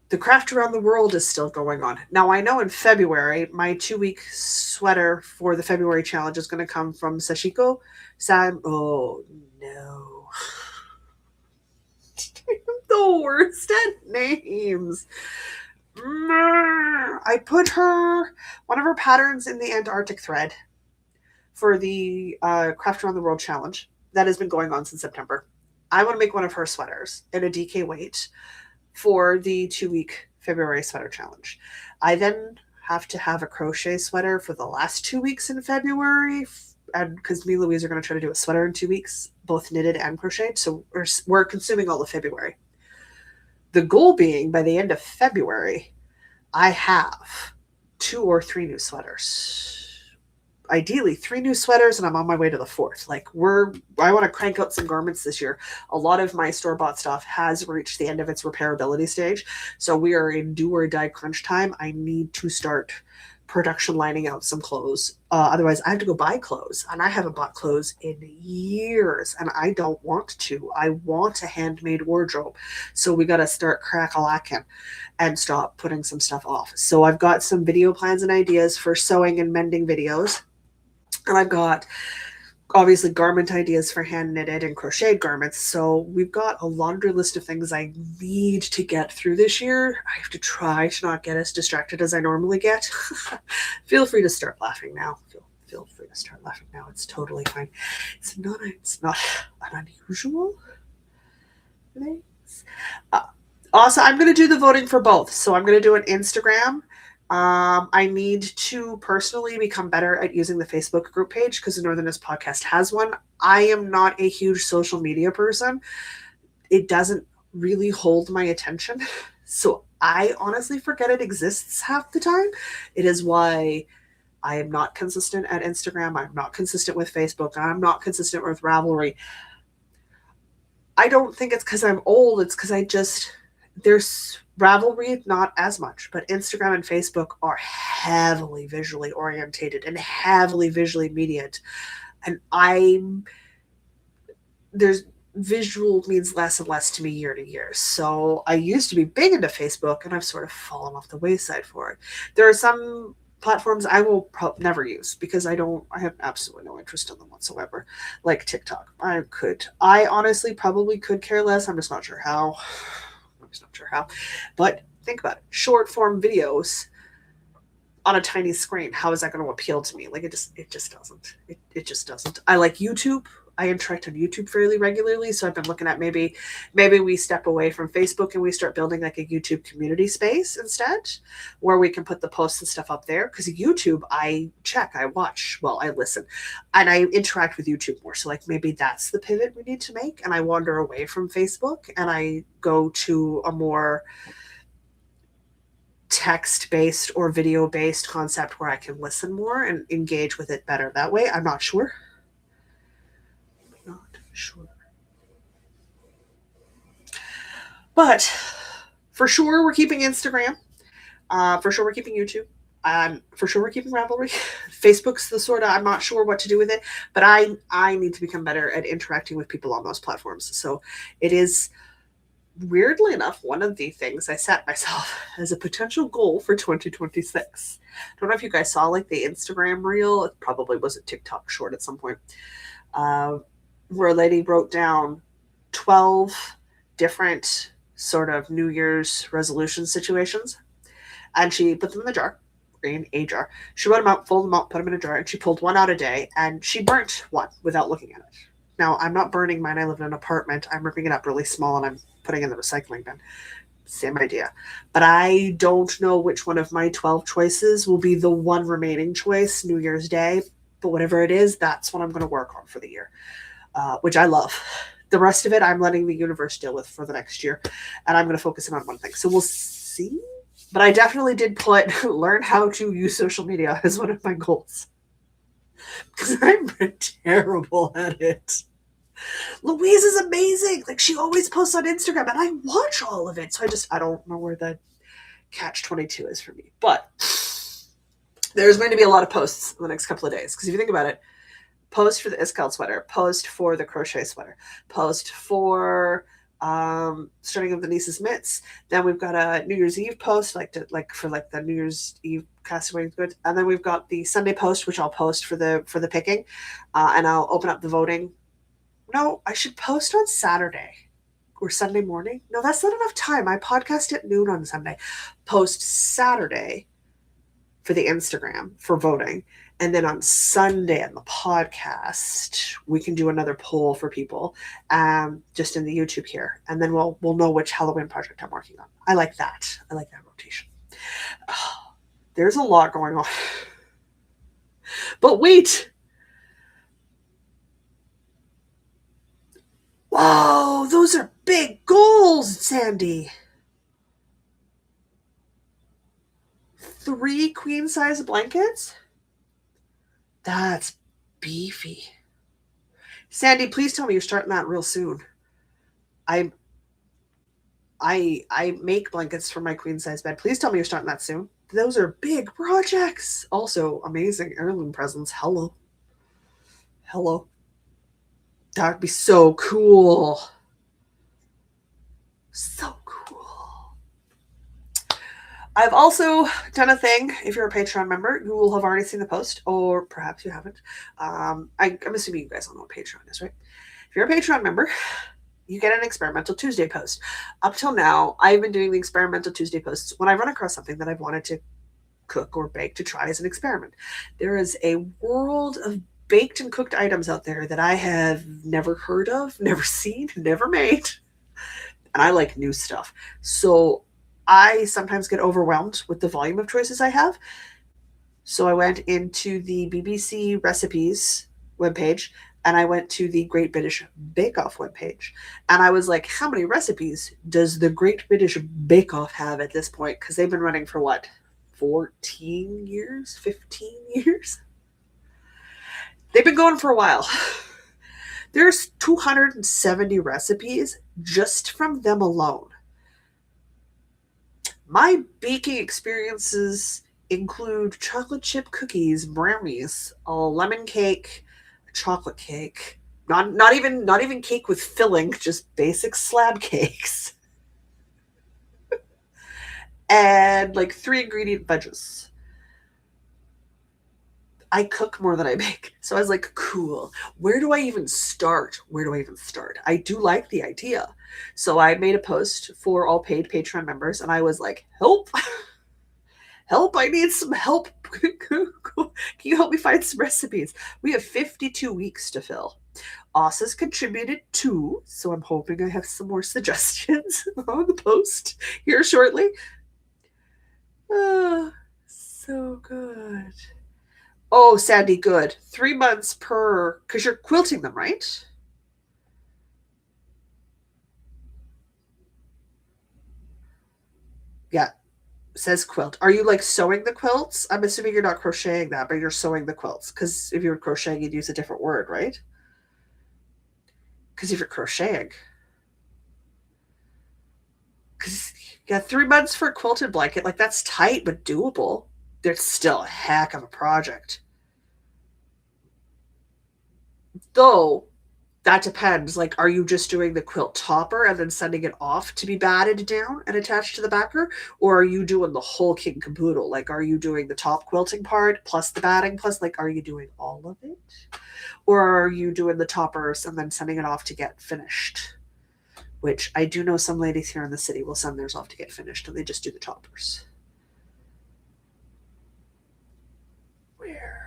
the craft around the world is still going on. Now, I know in February, my 2-week sweater for the February challenge is going to come from Sashiko. Oh, no. The worst at names. I put one of her patterns in the Antarctic thread for the Craft Around the World challenge that has been going on since September. I want to make one of her sweaters in a DK weight for the 2-week February sweater challenge. I then have to have a crochet sweater for the last 2 weeks in February, and because me and Louise are going to try to do a sweater in 2 weeks, both knitted and crocheted, so we're consuming all of February. The goal being, by the end of February, I have 2 or 3 new sweaters. Ideally 3 new sweaters, and I'm on my way to the 4th. I want to crank out some garments this year. A lot of my store-bought stuff has reached the end of its repairability stage, so we are in do or die crunch time. I need to start production lining out some clothes. Otherwise, I have to go buy clothes, and I haven't bought clothes in years, and I don't want to. I want a handmade wardrobe, so we got to start crack-a-lacking and stop putting some stuff off. So I've got some video plans and ideas for sewing and mending videos. And I've got, obviously, garment ideas for hand knitted and crocheted garments. So we've got a laundry list of things I need to get through this year. I have to try to not get as distracted as I normally get. Feel free to start laughing now. Feel free to start laughing now. It's totally fine. It's not an unusual thing. Also, I'm going to do the voting for both. So I'm going to do an Instagram. I need to personally become better at using the Facebook group page because the Northernist podcast has one. I am not a huge social media person. It doesn't really hold my attention. So I honestly forget it exists half the time. It is why I am not consistent at Instagram. I'm not consistent with Facebook. I'm not consistent with Ravelry. I don't think it's because I'm old. It's because there's Ravelry, not as much, but Instagram and Facebook are heavily visually orientated and heavily visually mediated. And there's visual means less and less to me year to year. So I used to be big into Facebook, and I've sort of fallen off the wayside for it. There are some platforms I will never use because I have absolutely no interest in them whatsoever, like TikTok. I honestly probably could care less. I'm just not sure how. But think about it. Short form videos on a tiny screen. How is that going to appeal to me? Like it just doesn't. It just doesn't. I like YouTube. I interact on YouTube fairly regularly, so I've been looking at maybe we step away from Facebook and we start building like a YouTube community space instead, where we can put the posts and stuff up there. Because YouTube, I check, I watch, I listen, and I interact with YouTube more. So like maybe that's the pivot we need to make, and I wander away from Facebook and I go to a more text-based or video-based concept where I can listen more and engage with it better that way. I'm not sure. But for sure, we're keeping Instagram. For sure, we're keeping YouTube. For sure, we're keeping Ravelry. Facebook's the sort of, I'm not sure what to do with it, but I need to become better at interacting with people on those platforms. So it is, weirdly enough, one of the things I set myself as a potential goal for 2026. I don't know if you guys saw like the Instagram reel. It probably was a TikTok short at some point, where a lady wrote down 12 different sort of New Year's resolution situations, and she put them in the jar, in a jar. She wrote them out, folded them out, put them in a jar, and she pulled one out a day, and she burnt one without looking at it. Now, I'm not burning mine. I live in an apartment. I'm ripping it up really small, and I'm putting it in the recycling bin. Same idea. But I don't know which one of my 12 choices will be the one remaining choice New Year's Day, but whatever it is, that's what I'm going to work on for the year, which I love. The rest of it, I'm letting the universe deal with for the next year, and I'm going to focus in on one thing. So we'll see But I definitely did put learn how to use social media as one of my goals. Because I'm terrible at it. Louise is amazing. Like, she always posts on Instagram and I watch all of it. So I don't know where the catch 22 is for me. But there's going to be a lot of posts in the next couple of days. Because if you think about it, post for the Iskald sweater, post for the crochet sweater, post for starting of the niece's mitts. Then we've got a New Year's Eve post, for the New Year's Eve castaway goods, and then we've got the Sunday post, which I'll post for the picking, and I'll open up the voting. No, I should post on Saturday or Sunday morning. No, that's not enough time. I podcast at noon on Sunday. Post Saturday for the Instagram for voting. And then on Sunday on the podcast, we can do another poll for people, just in the YouTube here. And then we'll know which Halloween project I'm working on. I like that. I like that rotation. Oh, there's a lot going on. But wait. Whoa, those are big goals, Sandy. 3 queen size blankets? That's beefy. Sandy, please tell me you're starting that real soon. I make blankets for my queen size bed. Please tell me you're starting that soon. Those are big projects. Also, amazing heirloom presents. Hello. Hello. That would be so cool. So cool. I've also done a thing. If you're a Patreon member, you will have already seen the post, or perhaps you haven't. I'm assuming you guys don't know what Patreon is, right? If you're a Patreon member, you get an Experimental Tuesday post. Up till now, I've been doing the Experimental Tuesday posts when I run across something that I've wanted to cook or bake to try as an experiment. There is a world of baked and cooked items out there that I have never heard of, never seen, never made. And I like new stuff. So I sometimes get overwhelmed with the volume of choices I have. So I went into the BBC recipes webpage and I went to the Great British Bake Off webpage. And I was like, how many recipes does the Great British Bake Off have at this point? Because they've been running for what, 14 years, 15 years? They've been going for a while. There's 270 recipes just from them alone. My baking experiences include chocolate chip cookies, brownies, a lemon cake, a chocolate cake, not even cake with filling, just basic slab cakes, and like 3 ingredient veggies. I cook more than I bake. So I was like, cool. Where do I even start? I do like the idea. So I made a post for all paid Patreon members and I was like, help. Help, I need some help. Can you help me find some recipes? We have 52 weeks to fill. Asa's contributed 2, so I'm hoping I have some more suggestions on the post here shortly. Oh, so good. Oh, Sandy, good. 3 months per, because you're quilting them, right? Yeah, says quilt. Are you like sewing the quilts? I'm assuming you're not crocheting that, but you're sewing the quilts. Because if you were crocheting, you'd use a different word, right? Because if you're crocheting, because yeah, 3 months for a quilted blanket, like that's tight but doable. There's still a heck of a project. Though that depends. Like, are you just doing the quilt topper and then sending it off to be batted down and attached to the backer? Or are you doing the whole kit and caboodle? Like, are you doing the top quilting part plus the batting plus, like, are you doing all of it? Or are you doing the toppers and then sending it off to get finished? Which I do know some ladies here in the city will send theirs off to get finished and they just do the toppers. Where?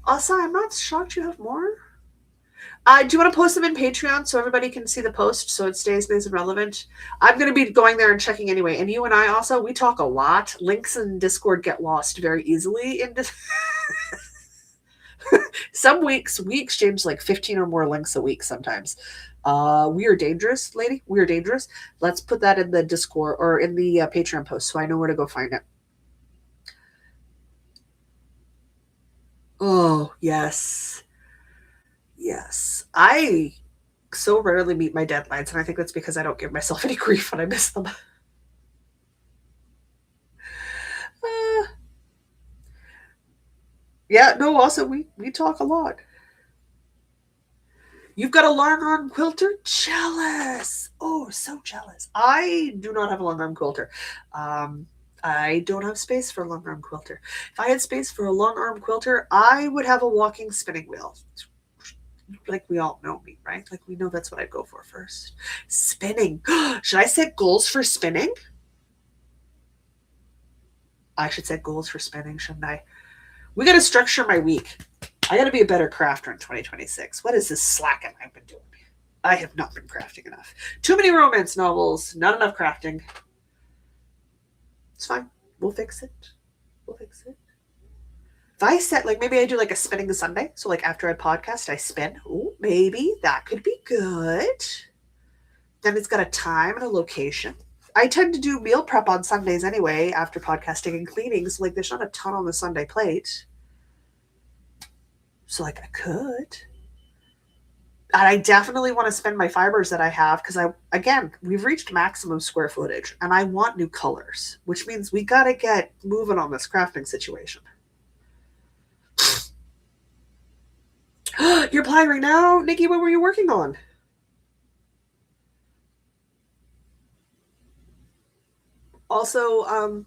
Also, I'm not shocked you have more. Do you want to post them in Patreon so everybody can see the post so it stays nice and relevant? I'm going to be going there and checking anyway. And you and I also, we talk a lot. Links in Discord get lost very easily. Some weeks we exchange like 15 or more links a week sometimes. We are dangerous, lady. We are dangerous. Let's put that in the Discord or in the Patreon post so I know where to go find it. Oh, yes. Yes. I so rarely meet my deadlines, and I think that's because I don't give myself any grief when I miss them. Uh, yeah, no, also, we talk a lot. You've got a long arm quilter? Jealous. Oh, so jealous. I do not have a long arm quilter. Um, I don't have space for a long arm quilter. If I had space for a long arm quilter, I would have a walking spinning wheel. Like we all know me, right? Like we know that's what I'd go for first. Spinning. Should I set goals for spinning? I should set goals for spinning, shouldn't I? We got to structure my week. I got to be a better crafter in 2026. What is this slacking I've been doing? I have not been crafting enough. Too many romance novels, not enough crafting. It's fine. We'll fix it. We'll fix it. If I set, like, maybe I do like a spinning Sunday. So, like, after I podcast, I spin. Oh, maybe that could be good. Then it's got a time and a location. I tend to do meal prep on Sundays anyway after podcasting and cleaning. So, like, there's not a ton on the Sunday plate. So, like, I could. And I definitely want to spend my fibers that I have because we've reached maximum square footage and I want new colors, which means we got to get moving on this crafting situation. You're applying right now? Nikki, what were you working on? Also,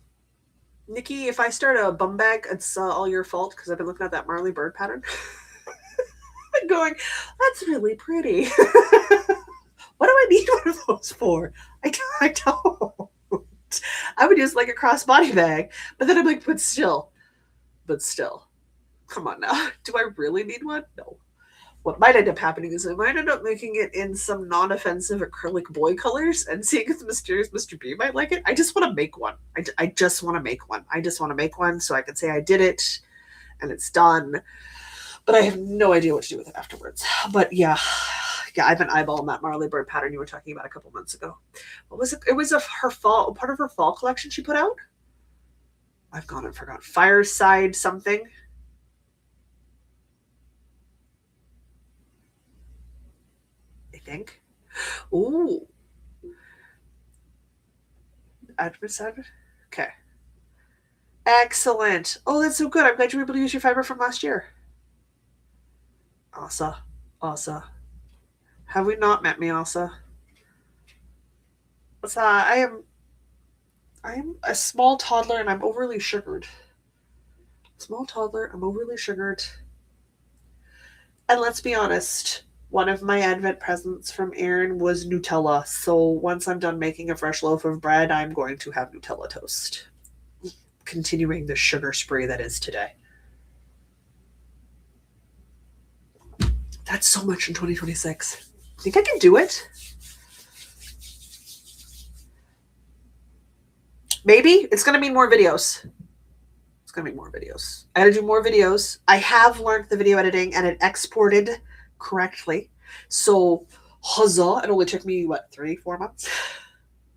Nikki, if I start a bum bag, it's all your fault because I've been looking at that Marley bird pattern. I'm going, that's really pretty. What do I need one of those for? I don't. I would use like a crossbody bag, but then I'm like, but still, come on now. Do I really need one? No. What might end up happening is I might end up making it in some non-offensive acrylic boy colors and seeing if the mysterious Mr. B might like it. I just want to make one. I just want to make one. I just want to make one so I can say I did it and it's done. But I have no idea what to do with it afterwards. But yeah, I've been eyeballing that Marley bird pattern you were talking about a couple months ago. What was it? It was her fall, part of her fall collection she put out. I've gone and forgot. Fireside something. I think. Ooh. Advertisement. Okay. Excellent. Oh, that's so good. I'm glad you were able to use your fiber from last year. Asa. Asa. Have we not met me, Asa? Asa, I am a small toddler and I'm overly sugared. Small toddler, I'm overly sugared. And let's be honest, one of my Advent presents from Aaron was Nutella. So once I'm done making a fresh loaf of bread, I'm going to have Nutella toast. Continuing the sugar spree that is today. That's so much in 2026. I think I can do it. Maybe. It's going to mean more videos. It's going to be more videos. I got to do more videos. I have learned the video editing and it exported correctly. So, huzzah. It only took me, 3-4 months?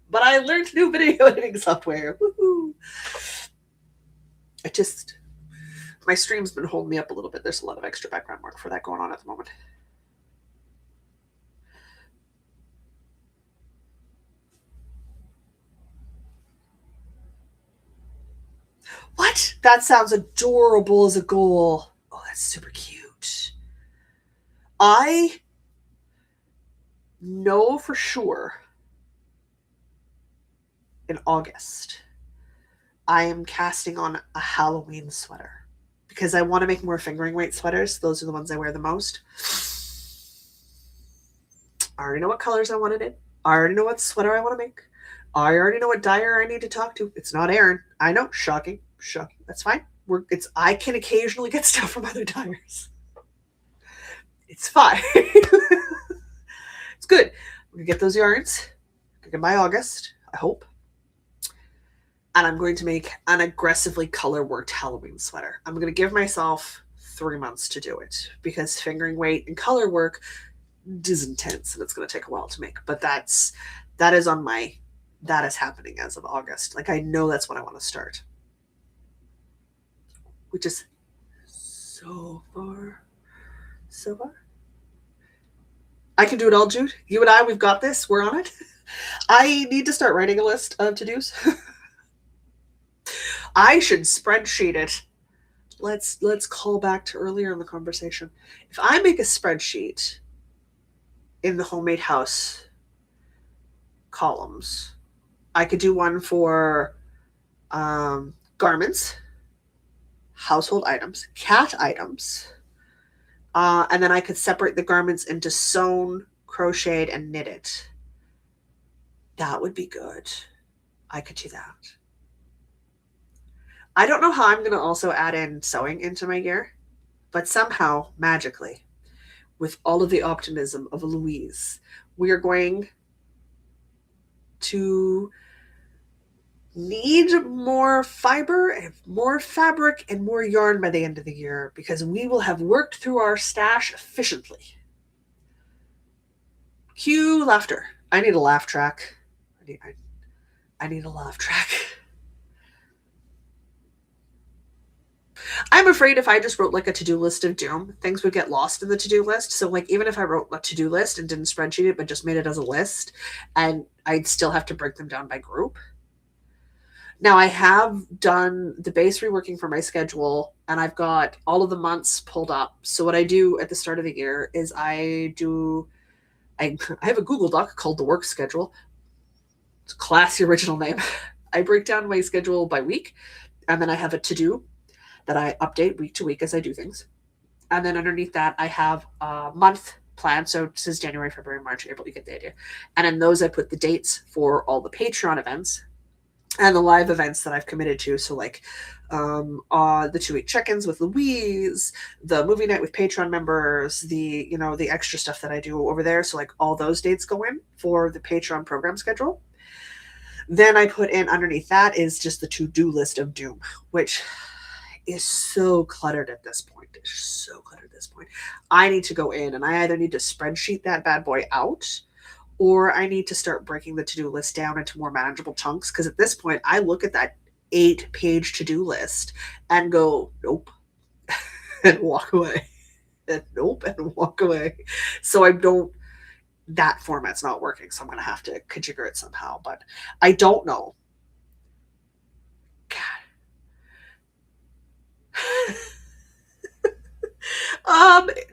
But I learned new video editing software. Woohoo. My stream's been holding me up a little bit. There's a lot of extra background work for that going on at the moment. What? That sounds adorable as a goal. Oh, that's super cute. I know for sure in August I am casting on a Halloween sweater because I want to make more fingering weight sweaters. Those are the ones I wear the most. I already know what colors I want it in. I already know what sweater I want to make. I already know what dyer I need to talk to. It's not Aaron. I know. Shocking. That's fine. I can occasionally get stuff from other dyers. It's fine. It's good. We're gonna get those yarns. By August, I hope. And I'm going to make an aggressively color worked Halloween sweater. I'm going to give myself 3 months to do it because fingering weight and color work is intense and it's going to take a while to make. But that is on my that is happening as of August. Like I know that's when I want to start, which is so far, so far. I can do it all, Jude. You and I, we've got this. We're on it. I need to start writing a list of to-dos. I should spreadsheet it. Let's call back to earlier in the conversation. If I make a spreadsheet in the homemade house columns, I could do one for garments, household items, cat items, and then I could separate the garments into sewn, crocheted, and knitted. That would be good. I could do that. I don't know how I'm going to also add in sewing into my year, but somehow, magically, with all of the optimism of Louise, we are going to need more fiber and more fabric and more yarn by the end of the year because we will have worked through our stash efficiently. Cue laughter. I need a laugh track. I need a laugh track. I'm afraid if I just wrote like a to-do list of doom, things would get lost in the to-do list. So like even if I wrote a to-do list and didn't spreadsheet it, but just made it as a list, and I'd still have to break them down by group. Now I have done the base reworking for my schedule and I've got all of the months pulled up. So what I do at the start of the year is I have a Google Doc called the work schedule. It's a classy original name. I break down my schedule by week and then I have a to-do that I update week to week as I do things. And then underneath that, I have a month plan. So this is January, February, March, April, you get the idea. And in those, I put the dates for all the Patreon events and the live events that I've committed to. So like the 2-week check-ins with Louise, the movie night with Patreon members, the extra stuff that I do over there. So like all those dates go in for the Patreon program schedule. Then I put in underneath that is just the to-do list of doom, which is so cluttered at this point. It's so cluttered at this point. I need to go in and I either need to spreadsheet that bad boy out or I need to start breaking the to-do list down into more manageable chunks. Because at this point, I look at that 8-page to-do list and go, nope, and walk away. And nope, and walk away. So that format's not working. So I'm going to have to configure it somehow. But I don't know.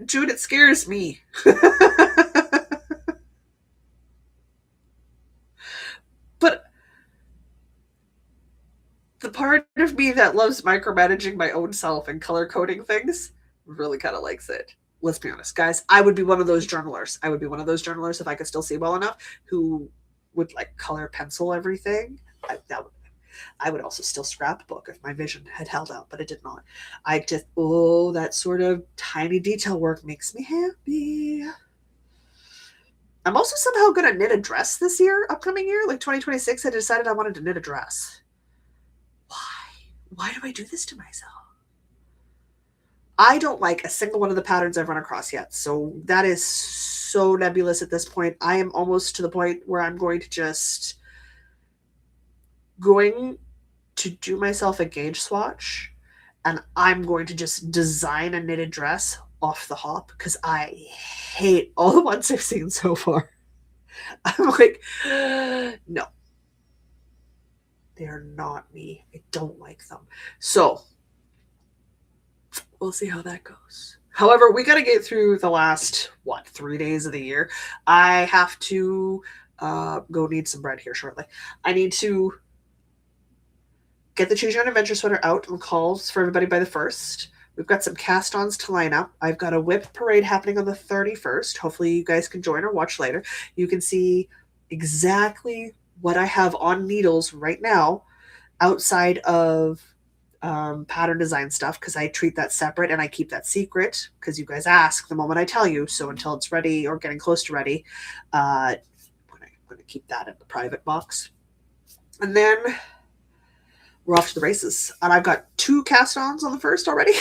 Jude, it scares me. But the part of me that loves micromanaging my own self and color coding things really kind of likes it. Let's be honest, guys. I would be one of those journalers. If I could still see well enough who would like color pencil everything. I would also still scrapbook if my vision had held out, but it did not. That sort of tiny detail work makes me happy. I'm also somehow going to knit a dress this year, upcoming year, like 2026. I decided I wanted to knit a dress. Why do I do this to myself? I don't like a single one of the patterns I've run across yet. So that is so nebulous at this point. I am almost to the point where I'm going to do myself a gauge swatch and I'm going to just design a knitted dress off the hop because I hate all the ones I've seen so far. I'm like, no, they're not me. I don't like them. So we'll see how that goes. However, we got to get through the last, 3 days of the year. I have to go need some bread here shortly. I need to get the Choose Your Own Adventure sweater out on calls for everybody by the 1st. We've got some cast-ons to line up. I've got a whip parade happening on the 31st. Hopefully you guys can join or watch later. You can see exactly what I have on needles right now outside of pattern design stuff because I treat that separate and I keep that secret because you guys ask the moment I tell you. So until it's ready or getting close to ready, I'm going to keep that in the private box. And then we're off to the races. And I've got 2 cast-ons on the 1st already.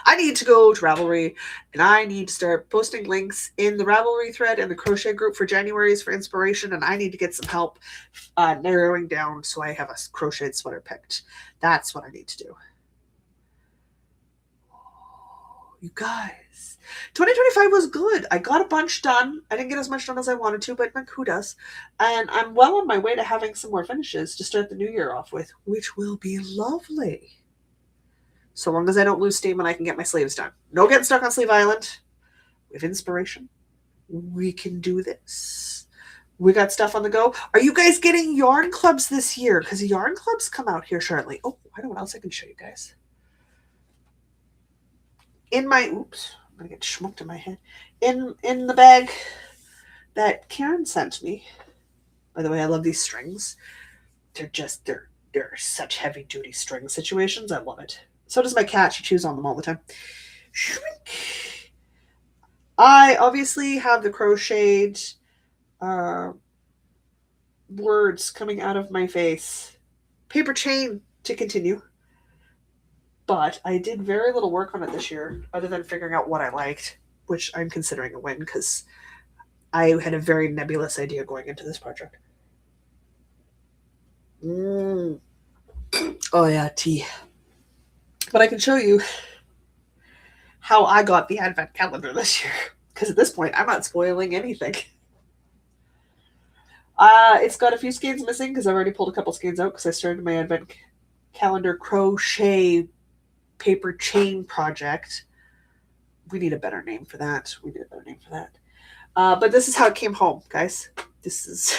I need to go to Ravelry and I need to start posting links in the Ravelry thread and the crochet group for January's for inspiration. And I need to get some help narrowing down so I have a crocheted sweater picked. That's what I need to do. You guys, 2025 was good. I got a bunch done. I didn't get as much done as I wanted to, but who does? And I'm well on my way to having some more finishes to start the new year off with, which will be lovely. So long as I don't lose steam and I can get my sleeves done. No getting stuck on Sleeve Island. With inspiration, we can do this. We got stuff on the go. Are you guys getting yarn clubs this year? Because yarn clubs come out here shortly. Oh, I know what else I can show you guys. In my, oops, I'm going to get schmucked in my head. In the bag that Karen sent me. By the way, I love these strings. They're such heavy duty string situations. I love it. So does my cat. She chews on them all the time. Shrink. I obviously have the crocheted words coming out of my face. Paper chain to continue. But I did very little work on it this year, other than figuring out what I liked, which I'm considering a win because I had a very nebulous idea going into this project. Oh yeah, tea. But I can show you how I got the advent calendar this year. Because at this point, I'm not spoiling anything. It's got a few skeins missing because I've already pulled a couple skeins out because I started my advent calendar crochet paper chain project. We need a better name for that. But this is how it came home, guys. This is...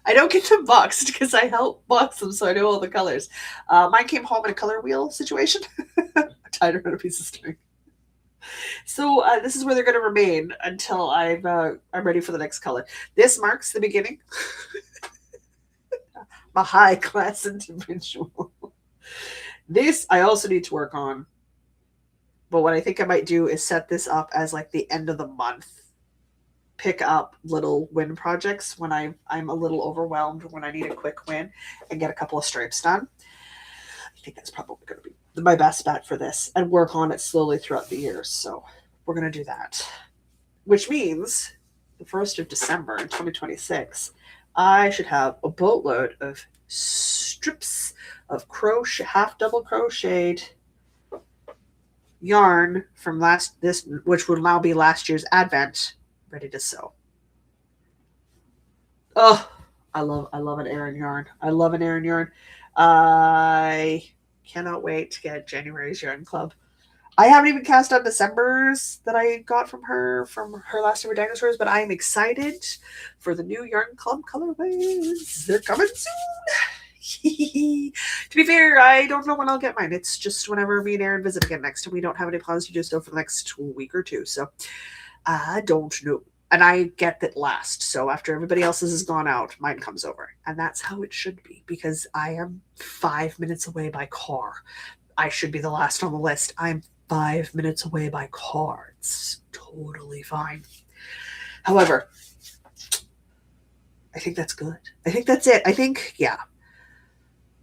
I don't get them boxed because I help box them so I know all the colors. Mine came home in a color wheel situation. I tied around a piece of string. So this is where they're going to remain until I'm ready for the next color. This marks the beginning. I'm a high class individual. This I also need to work on. But what I think I might do is set this up as like the end of the month. Pick up little win projects when I'm a little overwhelmed, when I need a quick win, and get a couple of stripes done. I think that's probably going to be my best bet for this, and work on it slowly throughout the year. So we're going to do that. Which means the 1st of December in 2026, I should have a boatload of strips of crochet, half double crocheted yarn from which will now be last year's advent, ready to sew. Oh, I love an Aran yarn. I cannot wait to get January's yarn club. I haven't even cast on December's that I got from her last year with dinosaurs, but I am excited for the new yarn club colorways. They're coming soon. To be fair, I don't know when I'll get mine. It's just whenever me and Aaron visit again next, and we don't have any plans to do so for the next week or two. So I don't know. And I get that last. So after everybody else's has gone out, mine comes over. And that's how it should be, because I am 5 minutes away by car. I should be the last on the list. I'm 5 minutes away by car. It's totally fine. However, I think that's good. I think that's it. Yeah.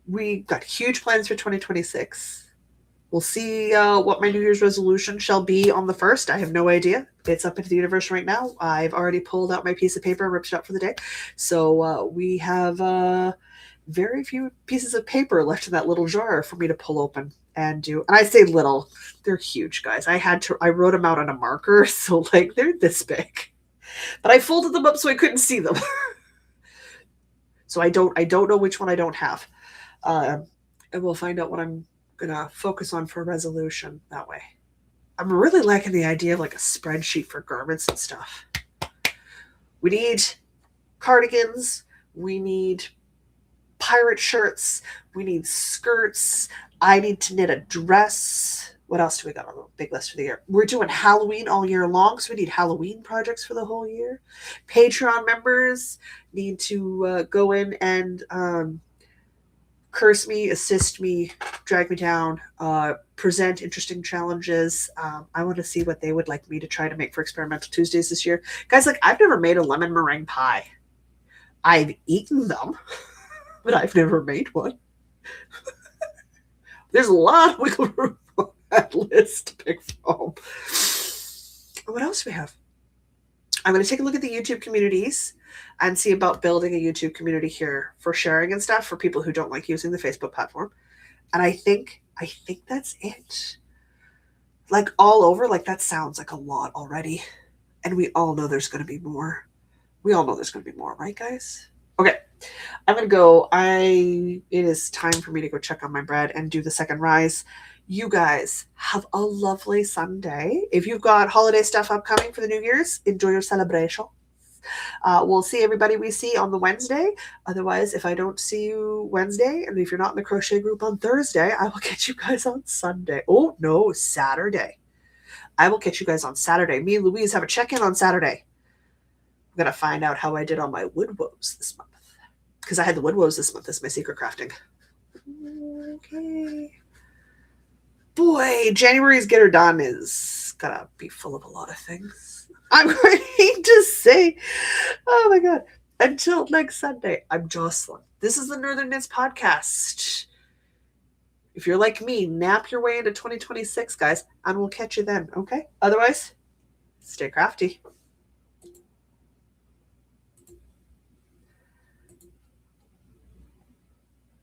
We got huge plans for 2026. We'll see what my New Year's resolution shall be on the 1st. I have no idea. It's up into the universe right now. I've already pulled out my piece of paper and ripped it up for the day. So we have very few pieces of paper left in that little jar for me to pull open and do. And I say little. They're huge, guys. I wrote them out on a marker, so like they're this big. But I folded them up so I couldn't see them. So I don't know which one I don't have. And we'll find out what I'm gonna focus on for resolution that way. I'm really liking the idea of like a spreadsheet for garments and stuff. We need cardigans, we need pirate shirts, we need skirts, I need to knit a dress. What else do we got on the big list for the year? We're doing Halloween all year long, so we need Halloween projects for the whole year. Patreon members need to go in and curse me, assist me, drag me down, present interesting challenges. I want to see what they would like me to try to make for Experimental Tuesdays this year. Guys, like, I've never made a lemon meringue pie. I've eaten them, but I've never made one. There's a lot of wiggle room. that list, Big Foam. What else do we have? I'm going to take a look at the YouTube communities and see about building a YouTube community here for sharing and stuff for people who don't like using the Facebook platform. And I think that's it. Like all over, like that sounds like a lot already. And we all know there's going to be more. We all know there's going to be more, right, guys? Okay. I'm going to go. It is time for me to go check on my bread and do the second rise. You guys have a lovely Sunday. If you've got holiday stuff upcoming for the New Year's, enjoy your celebration. We'll see everybody we see on the Wednesday. Otherwise, if I don't see you Wednesday, and if you're not in the crochet group on Thursday, I will catch you guys on Sunday. Oh, no, Saturday. I will catch you guys on Saturday. Me and Louise have a check-in on Saturday. I'm going to find out how I did on my wood woes this month. Because I had the wood woes this month as my secret crafting. Okay. Boy, January's Get Her Done is gonna be full of a lot of things. I'm going to say, oh my God. Until next Sunday, I'm Jocelyn. This is the Northern Knits Podcast. If you're like me, nap your way into 2026, guys, and we'll catch you then, okay? Otherwise, stay crafty.